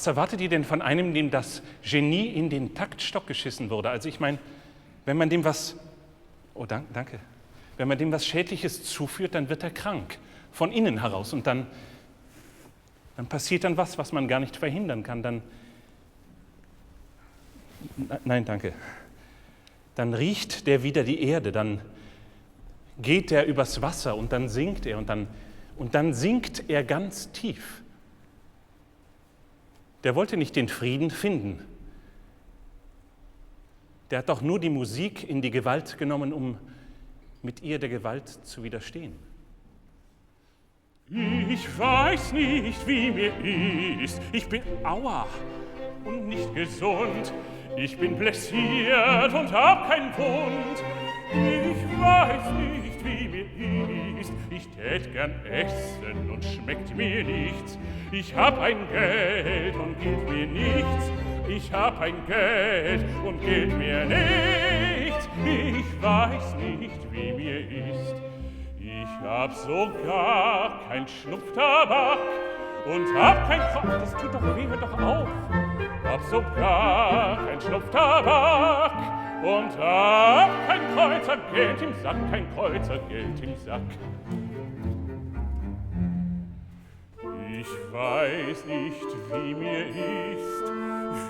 erwartet ihr denn von einem, dem das Genie in den Taktstock geschissen wurde? Also ich meine, wenn man dem was... Oh, danke. Wenn man dem was Schädliches zuführt, dann wird er krank. Von innen heraus. Und dann passiert dann was man gar nicht verhindern kann. Nein, danke. Dann riecht der wieder die Erde, dann geht er übers Wasser und dann singt er und dann sinkt er ganz tief. Der wollte nicht den Frieden finden. Der hat doch nur die Musik in die Gewalt genommen, um mit ihr der Gewalt zu widerstehen. Ich weiß nicht, wie mir ist. Ich bin aua und nicht gesund. Ich bin blessiert und hab keinen Wund. Ich weiß nicht, wie mir ist. Ich tät gern essen und schmeckt mir nichts. Ich hab ein Geld und geht mir nichts. Ich hab ein Geld und geht mir nichts. Ich weiß nicht, wie mir ist. Ich hab sogar kein Schnupftabak und hab kein Das tut doch weh, hört doch auf. Hab sogar kein Schnupftabak und hab kein Kreuzergeld im Sack, kein Kreuzergeld im Sack. Ich weiß nicht, wie mir ist,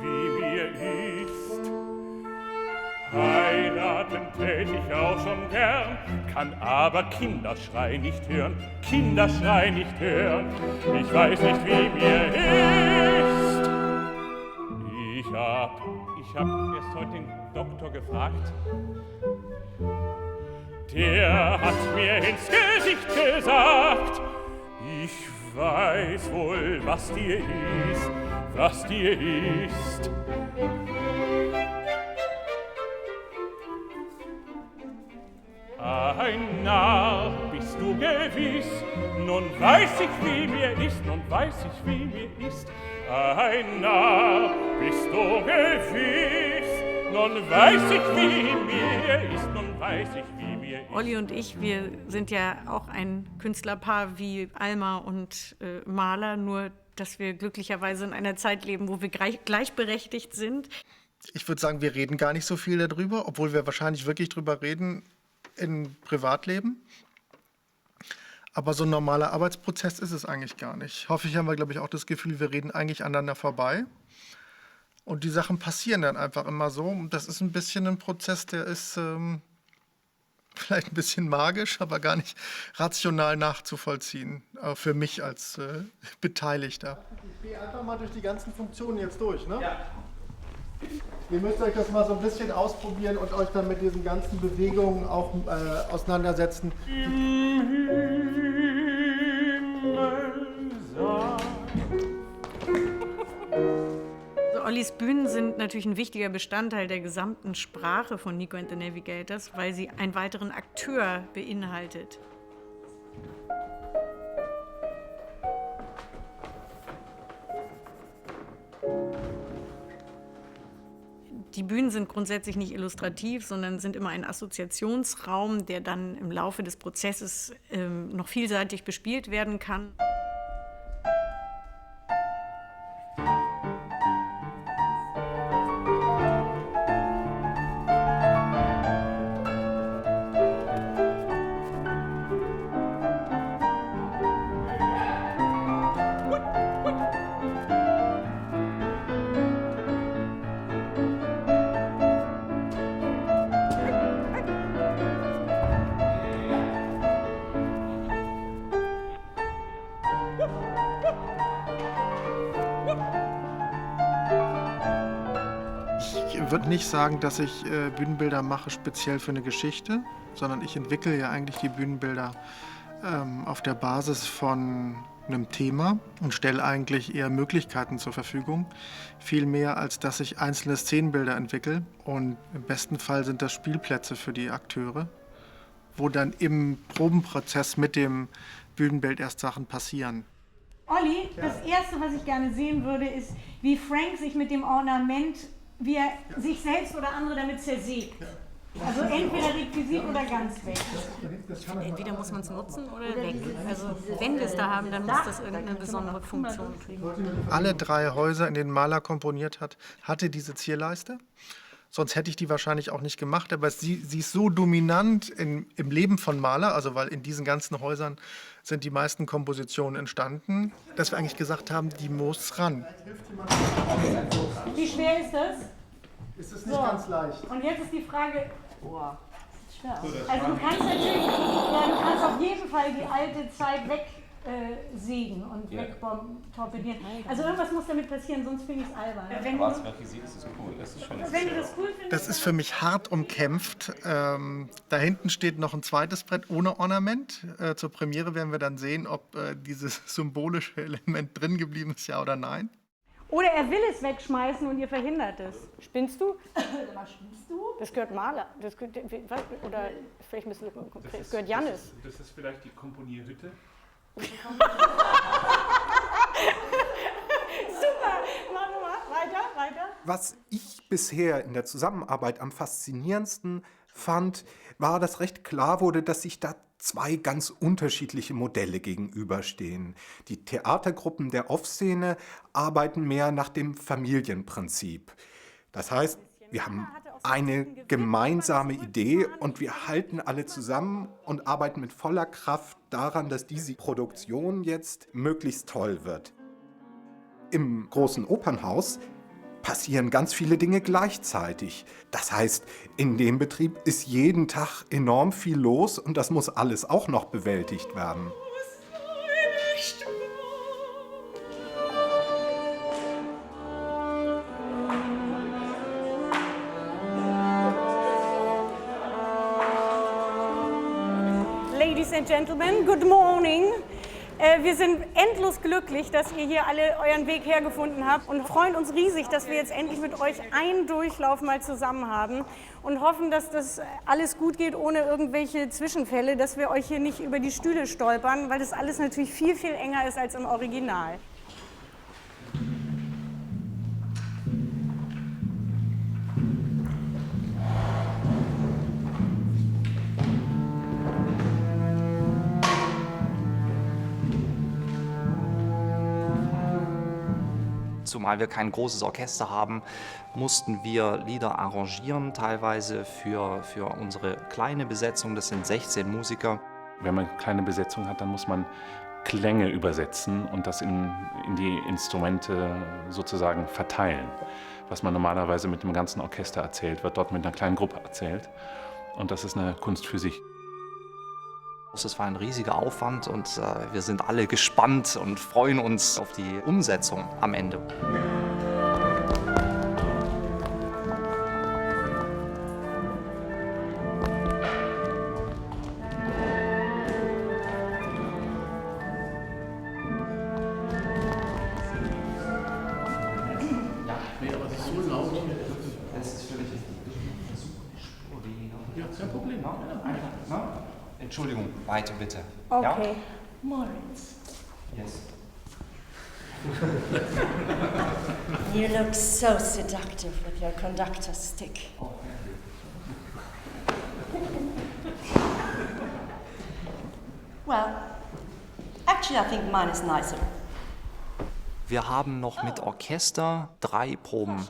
wie mir ist. Heiraten tät ich auch schon gern, kann aber Kinderschrei nicht hören, Kinderschrei nicht hören. Ich weiß nicht, wie mir ist. Ich hab erst heute den Doktor gefragt. Der hat mir ins Gesicht gesagt, ich weiß wohl, was dir ist, was dir ist. Ein Narr bist du gewiss, nun weiß ich, wie mir ist, nun weiß ich, wie mir ist. Ein Narr bist du gewiss, nun weiß ich, wie mir ist, nun weiß ich, wie mir ist. Olli und ich, wir sind ja auch ein Künstlerpaar wie Alma und Mahler, nur dass wir glücklicherweise in einer Zeit leben, wo wir gleichberechtigt sind. Ich würde sagen, wir reden gar nicht so viel darüber, obwohl wir wahrscheinlich wirklich drüber reden im Privatleben. Aber so ein normaler Arbeitsprozess ist es eigentlich gar nicht. Häufig haben wir, glaube ich, auch das Gefühl, wir reden eigentlich aneinander vorbei. Und die Sachen passieren dann einfach immer so. Und das ist ein bisschen ein Prozess, der ist vielleicht ein bisschen magisch, aber gar nicht rational nachzuvollziehen. Für mich als Beteiligter. Ich gehe einfach mal durch die ganzen Funktionen jetzt durch, ne? Ja. Ihr müsst euch das mal so ein bisschen ausprobieren und euch dann mit diesen ganzen Bewegungen auch auseinandersetzen. Ollis Bühnen sind natürlich ein wichtiger Bestandteil der gesamten Sprache von Nico and the Navigators, weil sie einen weiteren Akteur beinhaltet. Die Bühnen sind grundsätzlich nicht illustrativ, sondern sind immer ein Assoziationsraum, der dann im Laufe des Prozesses noch vielseitig bespielt werden kann. würde nicht sagen, dass ich Bühnenbilder mache speziell für eine Geschichte, sondern ich entwickle ja eigentlich die Bühnenbilder auf der Basis von einem Thema und stelle eigentlich eher Möglichkeiten zur Verfügung, viel mehr als dass ich einzelne Szenenbilder entwickle. Und im besten Fall sind das Spielplätze für die Akteure, wo dann im Probenprozess mit dem Bühnenbild erst Sachen passieren. Olli, das Erste, was ich gerne sehen würde, ist, wie Frank sich mit dem Ornament, wie er sich selbst oder andere damit zersägt. Also entweder Requisit oder ganz weg. Entweder muss man es nutzen oder weg. Also wenn wir es da haben, dann muss das irgendeine besondere Funktion kriegen. Alle 3 Häuser, in denen Mahler komponiert hat, hatte diese Zierleiste. Sonst hätte ich die wahrscheinlich auch nicht gemacht. Aber sie ist so dominant im Leben von Mahler, also weil in diesen ganzen Häusern sind die meisten Kompositionen entstanden, dass wir eigentlich gesagt haben, die muss ran. Wie schwer ist das? Ist es nicht ganz leicht. Und jetzt ist die Frage, also du kannst natürlich, du kannst auf jeden Fall die alte Zeit wegsägen und wegtorpedieren. Also irgendwas muss damit passieren, sonst finde ich es albern. Wenn du das cool findest, das ist für mich hart umkämpft. Da hinten steht noch ein zweites Brett ohne Ornament. Zur Premiere werden wir dann sehen, ob dieses symbolische Element drin geblieben ist, ja oder nein. oder er will es wegschmeißen und ihr verhindert es. Spinnst du? Was spinnst du? Das gehört Maler. Das gehört, oder vielleicht müssen das gehört Jannis. Das ist vielleicht die Komponierhütte. Super, machen wir mal. Weiter. Was ich bisher in der Zusammenarbeit am faszinierendsten fand, war, dass recht klar wurde, dass sich da zwei ganz unterschiedliche Modelle gegenüberstehen. Die Theatergruppen der Off-Szene arbeiten mehr nach dem Familienprinzip. Das heißt, wir haben eine gemeinsame Idee und wir halten alle zusammen und arbeiten mit voller Kraft daran, dass diese Produktion jetzt möglichst toll wird. Im großen Opernhaus passieren ganz viele Dinge gleichzeitig. Das heißt, in dem Betrieb ist jeden Tag enorm viel los und das muss alles auch noch bewältigt werden. Ladies and Gentlemen, good morning. Wir sind endlos glücklich, dass ihr hier alle euren Weg hergefunden habt und freuen uns riesig, dass wir jetzt endlich mit euch einen Durchlauf mal zusammen haben und hoffen, dass das alles gut geht ohne irgendwelche Zwischenfälle, dass wir euch hier nicht über die Stühle stolpern, weil das alles natürlich viel, viel enger ist als im Original. Zumal wir kein großes Orchester haben, mussten wir Lieder arrangieren, teilweise für unsere kleine Besetzung. Das sind 16 Musiker. Wenn man eine kleine Besetzung hat, dann muss man Klänge übersetzen und das in die Instrumente sozusagen verteilen. Was man normalerweise mit dem ganzen Orchester erzählt, wird dort mit einer kleinen Gruppe erzählt. Und das ist eine Kunst für sich. Es war ein riesiger Aufwand und wir sind alle gespannt und freuen uns auf die Umsetzung am Ende. Entschuldigung, weiter bitte. Okay. Ja? Moritz. Yes. You look so seductive with your conductor's stick. Well, actually I think mine is nicer. Wir haben noch mit Orchester 3 Proben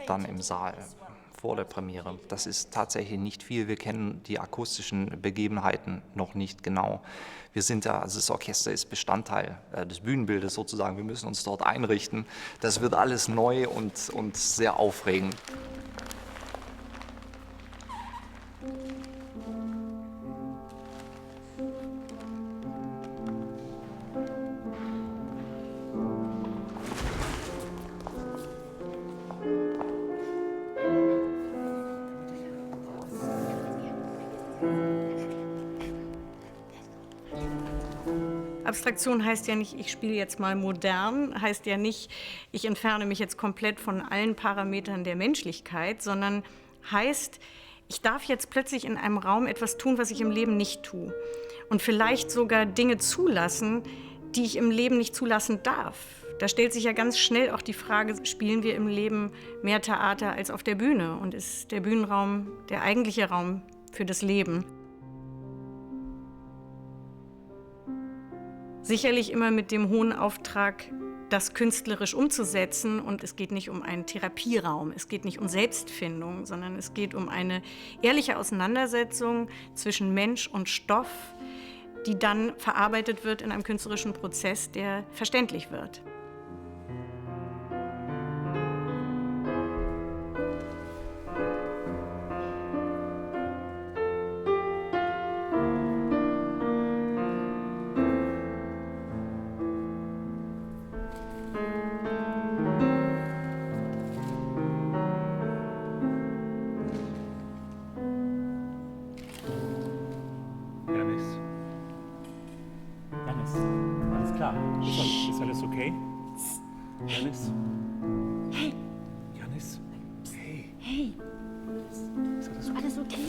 dann im Saal vor der Premiere. Das ist tatsächlich nicht viel. Wir kennen die akustischen Begebenheiten noch nicht genau. Wir sind ja, also das Orchester ist Bestandteil des Bühnenbildes sozusagen. Wir müssen uns dort einrichten. Das wird alles neu und sehr aufregend. Abstraktion heißt ja nicht, ich spiele jetzt mal modern, heißt ja nicht, ich entferne mich jetzt komplett von allen Parametern der Menschlichkeit, sondern heißt, ich darf jetzt plötzlich in einem Raum etwas tun, was ich im Leben nicht tue. Und vielleicht sogar Dinge zulassen, die ich im Leben nicht zulassen darf. Da stellt sich ja ganz schnell auch die Frage, spielen wir im Leben mehr Theater als auf der Bühne? Und ist der Bühnenraum der eigentliche Raum für das Leben? Sicherlich immer mit dem hohen Auftrag, das künstlerisch umzusetzen. Und es geht nicht um einen Therapieraum, es geht nicht um Selbstfindung, sondern es geht um eine ehrliche Auseinandersetzung zwischen Mensch und Stoff, die dann verarbeitet wird in einem künstlerischen Prozess, der verständlich wird. Alles klar. Ist alles okay? Janis? Hey. Janis? Hey. Hey. Ist alles okay? Alles okay?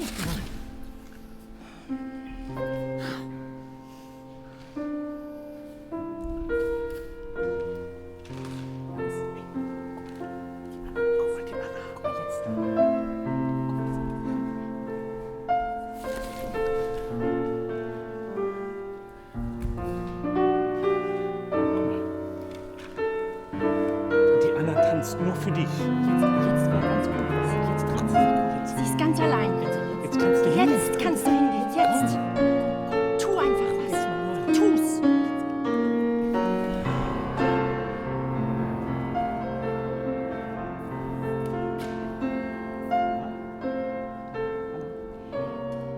Die Anna tanzt nur für dich. Jetzt war ganz gut. Sie ist ganz allein. Jetzt kannst du hin. Jetzt kannst du hingehen. Jetzt. Tu einfach was. Tu's.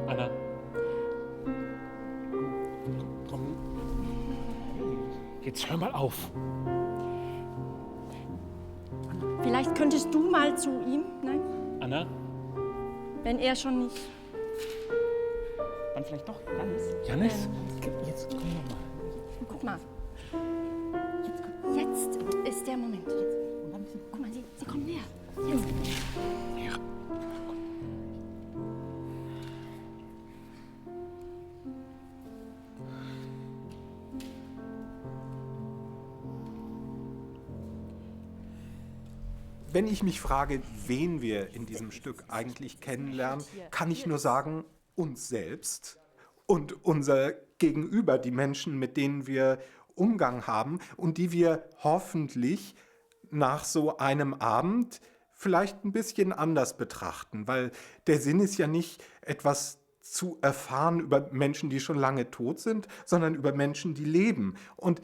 Anna. Komm. Jetzt hör mal auf. Vielleicht könntest du mal zu ihm, nein? Anna? Wenn er schon nicht. Dann vielleicht doch Janis. Janis? Jetzt komm noch mal. Guck mal. Jetzt ist der Moment. Guck mal, sie kommt näher. Jetzt. Ja. Wenn ich mich frage, wen wir in diesem Stück eigentlich kennenlernen, kann ich nur sagen, uns selbst und unser Gegenüber, die Menschen, mit denen wir Umgang haben und die wir hoffentlich nach so einem Abend vielleicht ein bisschen anders betrachten, weil der Sinn ist ja nicht, etwas zu erfahren über Menschen, die schon lange tot sind, sondern über Menschen, die leben und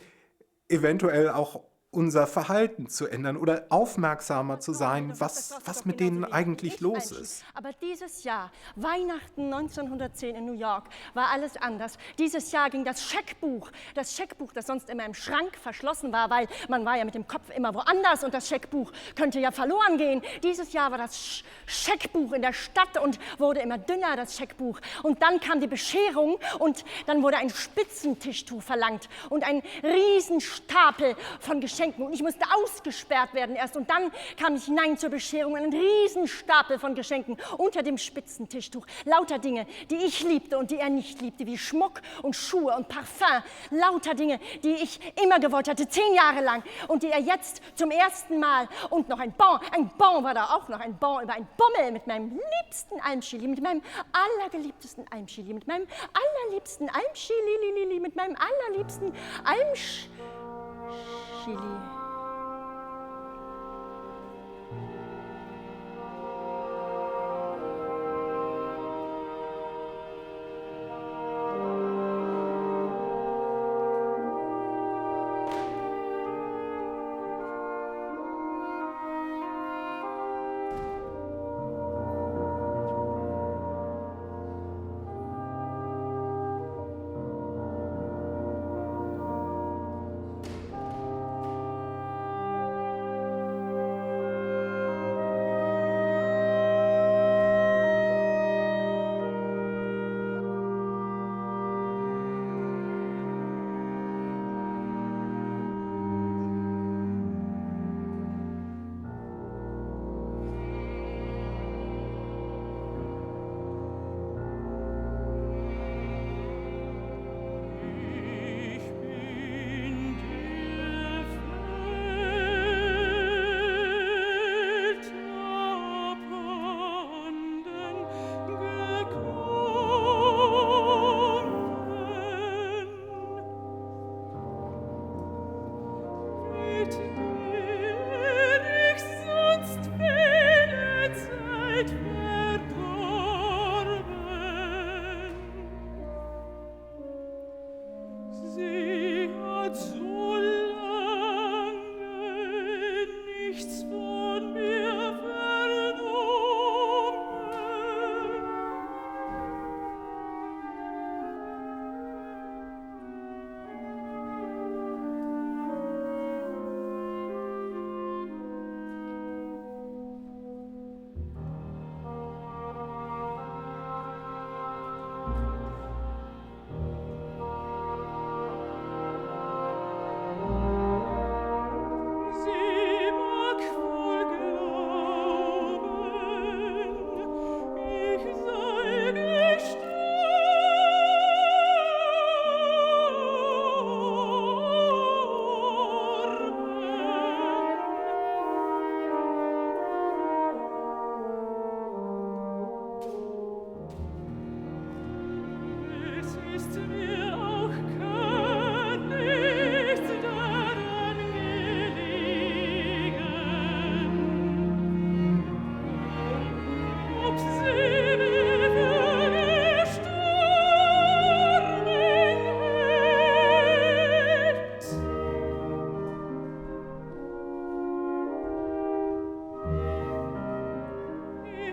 eventuell auch unser Verhalten zu ändern oder aufmerksamer zu sein, was mit denen eigentlich los ist. Aber dieses Jahr, Weihnachten 1910 in New York, war alles anders. Dieses Jahr ging das Scheckbuch, das sonst immer im Schrank verschlossen war, weil man war ja mit dem Kopf immer woanders und das Scheckbuch könnte ja verloren gehen. Dieses Jahr war das Scheckbuch in der Stadt und wurde immer dünner, das Scheckbuch. Und dann kam die Bescherung und dann wurde ein Spitzentischtuch verlangt und ein Riesenstapel von Geschenken. Und ich musste ausgesperrt werden erst. Und dann kam ich hinein zur Bescherung, einen Riesenstapel von Geschenken unter dem Spitzentischtuch. Lauter Dinge, die ich liebte und die er nicht liebte, wie Schmuck und Schuhe und Parfum. Lauter Dinge, die ich immer gewollt hatte, 10 Jahre lang. Und die er jetzt zum ersten Mal. Und noch ein Bon war da auch noch, ein Bon über ein Bommel mit meinem liebsten Almchili, mit meinem allergeliebtesten Almchili, mit meinem allerliebsten Almchili, mit meinem allerliebsten Almchili.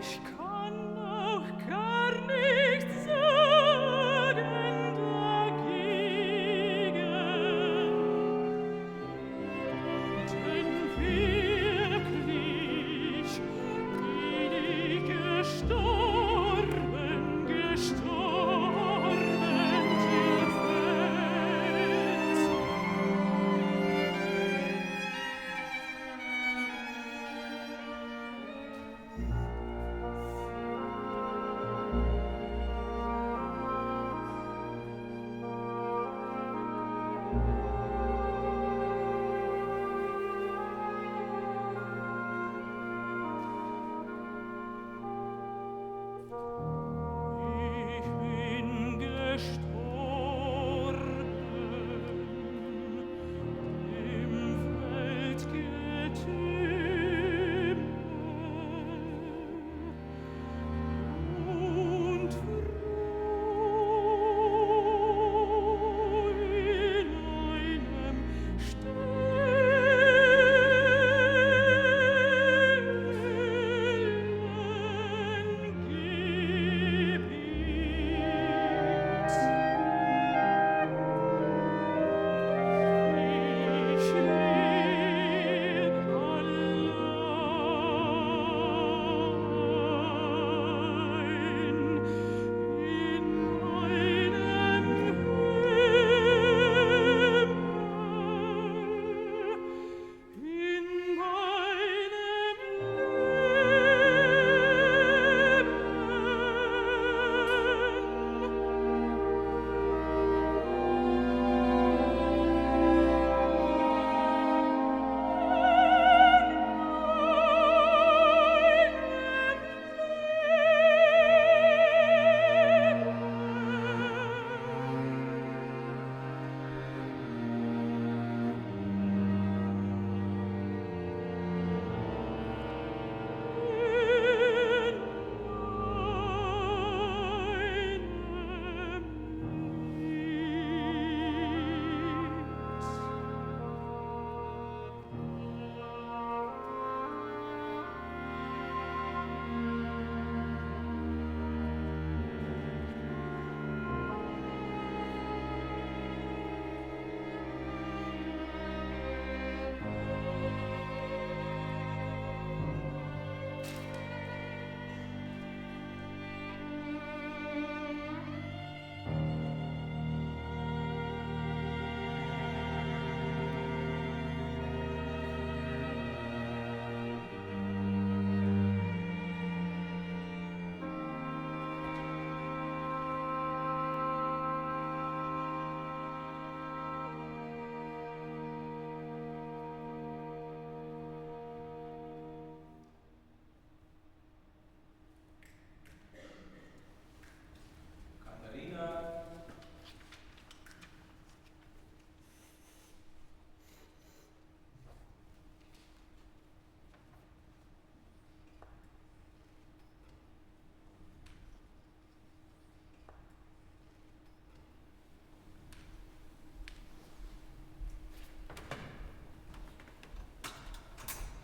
Ich kann auch gar nicht sagen dagegen, denn wirklich bin ich gestorben, gestorben die Welt. Ich bin gestorben, im Feld getötet und froh in einem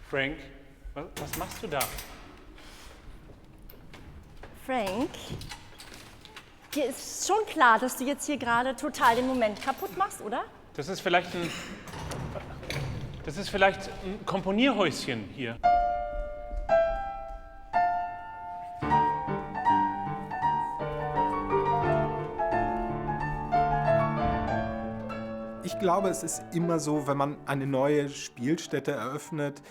Frank, was machst du da? Frank, dir ist schon klar, dass du jetzt hier gerade total den Moment kaputt machst, oder? Das ist vielleicht ein Komponierhäuschen hier. Ich glaube, es ist immer so, wenn man eine neue Spielstätte eröffnet,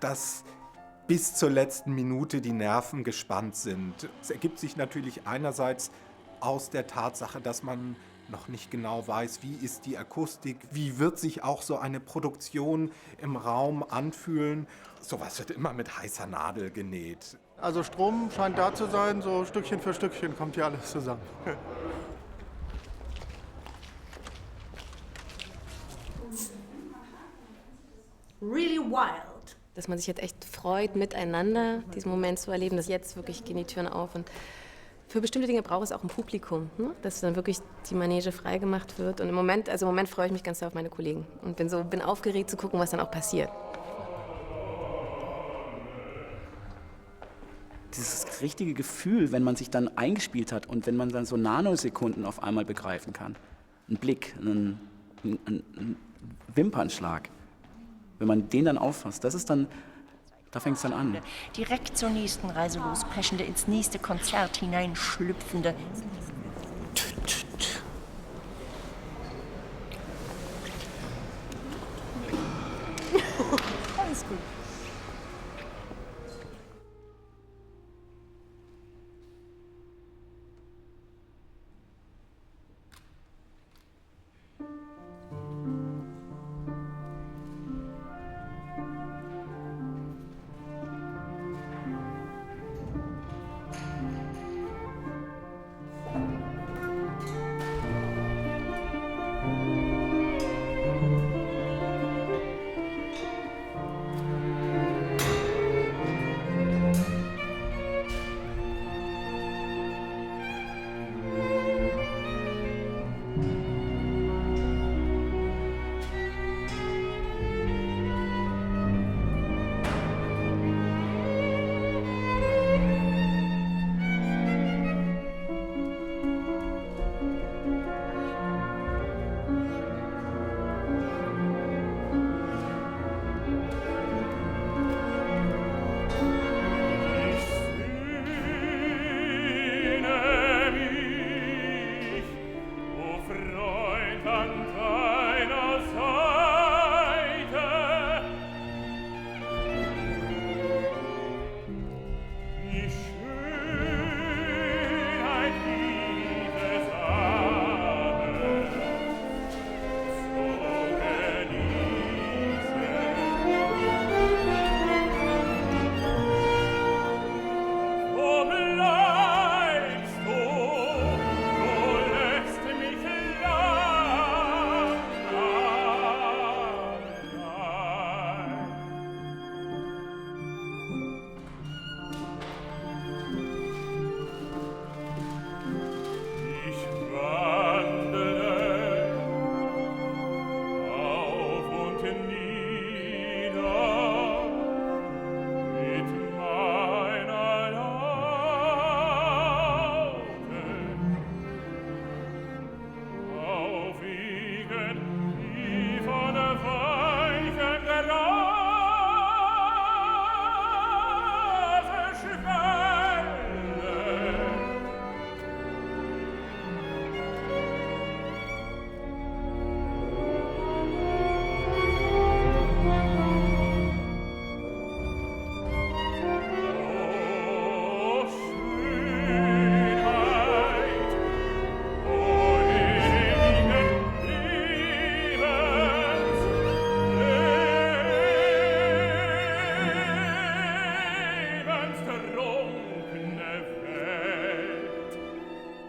dass bis zur letzten Minute die Nerven gespannt sind. Es ergibt sich natürlich einerseits aus der Tatsache, dass man noch nicht genau weiß, wie ist die Akustik, wie wird sich auch so eine Produktion im Raum anfühlen. Sowas wird immer mit heißer Nadel genäht. Also Strom scheint da zu sein, so Stückchen für Stückchen kommt hier alles zusammen. Really wild. Dass man sich jetzt echt freut, miteinander diesen Moment zu erleben, dass jetzt wirklich gehen die Türen auf. Und für bestimmte Dinge braucht es auch ein Publikum, ne? Dass dann wirklich die Manege freigemacht wird. Und im Moment freue ich mich ganz sehr auf meine Kollegen und bin aufgeregt zu gucken, was dann auch passiert. dieses richtige Gefühl, wenn man sich dann eingespielt hat und wenn man dann so Nanosekunden auf einmal begreifen kann. Ein Blick, ein Wimpernschlag. Wenn man den dann auffasst, das ist dann, da fängt es dann an. Direkt zur nächsten Reise lospreschende, ins nächste Konzert hineinschlüpfende. Alles gut.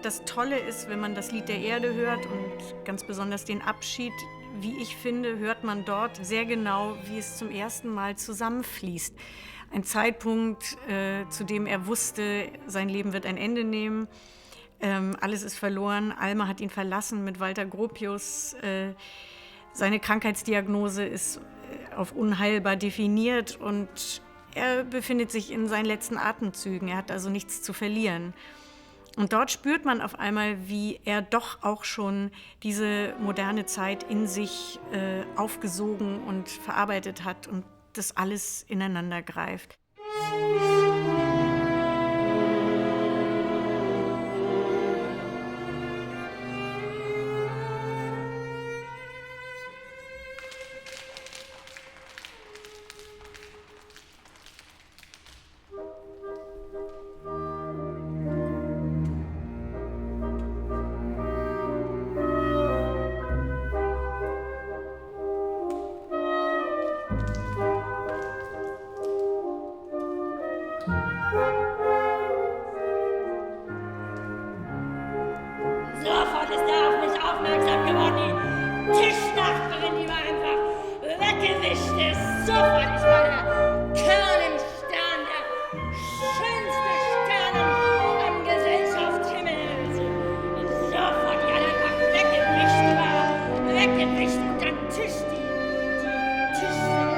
Das Tolle ist, wenn man das Lied der Erde hört und ganz besonders den Abschied, wie ich finde, hört man dort sehr genau, wie es zum ersten Mal zusammenfließt. Ein Zeitpunkt, zu dem er wusste, sein Leben wird ein Ende nehmen. Alles ist verloren. Alma hat ihn verlassen mit Walter Gropius. Seine Krankheitsdiagnose ist auf unheilbar definiert und er befindet sich in seinen letzten Atemzügen. Er hat also nichts zu verlieren. Und dort spürt man auf einmal, wie er doch auch schon diese moderne Zeit in sich aufgesogen und verarbeitet hat und das alles ineinander greift. Sofort ist er auf mich aufmerksam geworden. Die Tischnachbarin, die war einfach weggewischt ist. Sofort, ich war der Kernenstern, der schönste Stern am Gesellschaftshimmel. Sofort, die alle einfach weggewischt war. Weggewischt und der Tisch, die Tischdecke.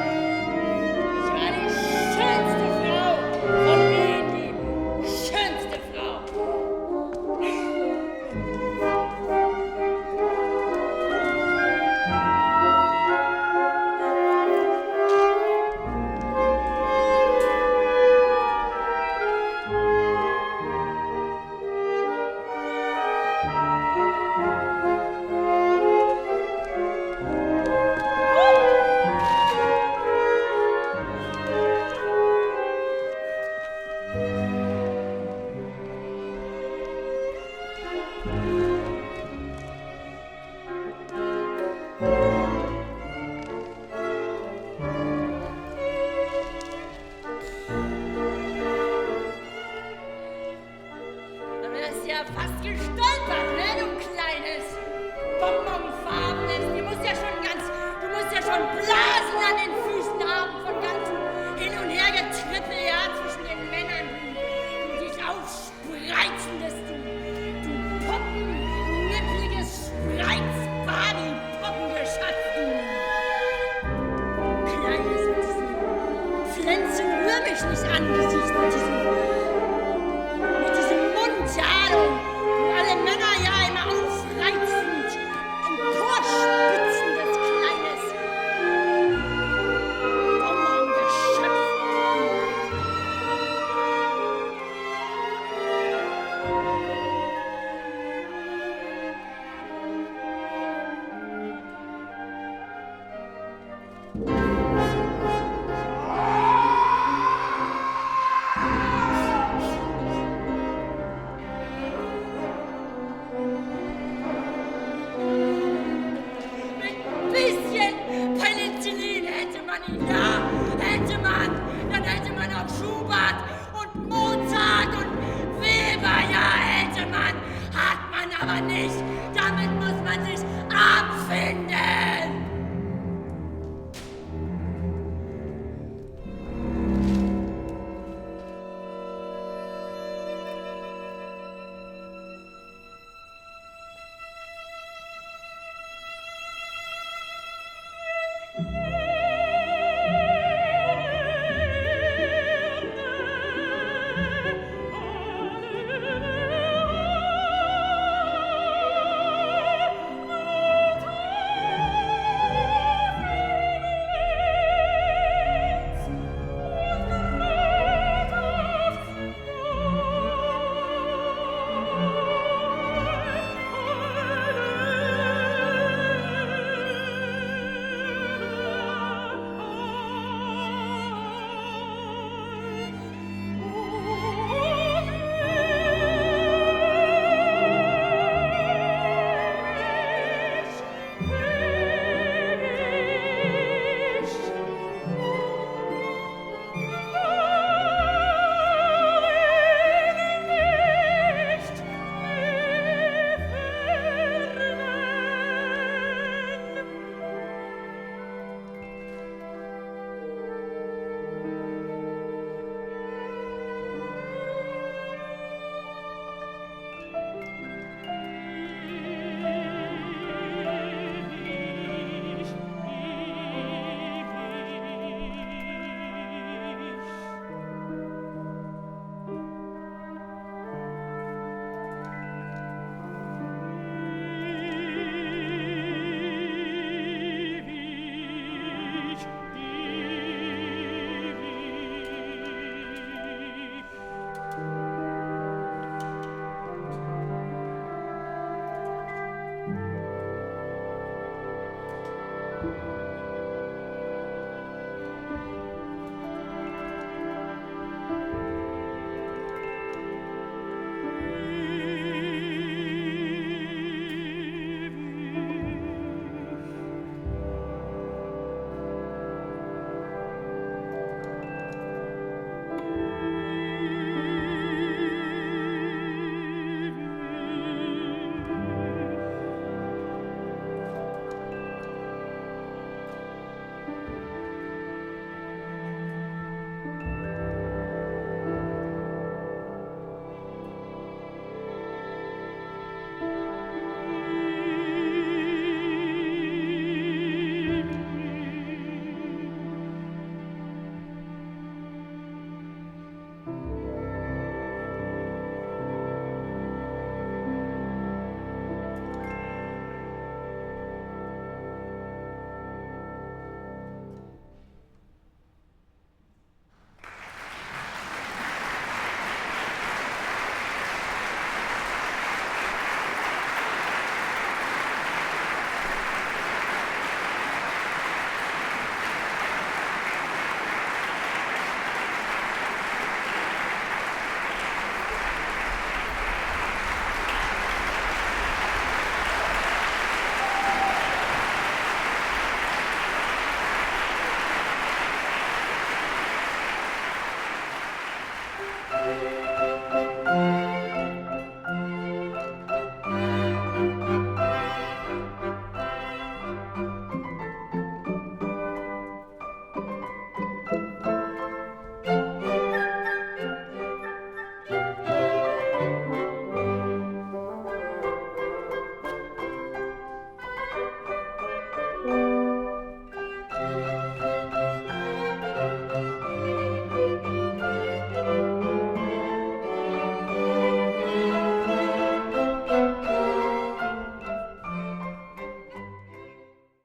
Ich war die schönste Frau von denen, die euch nicht angesichts diesem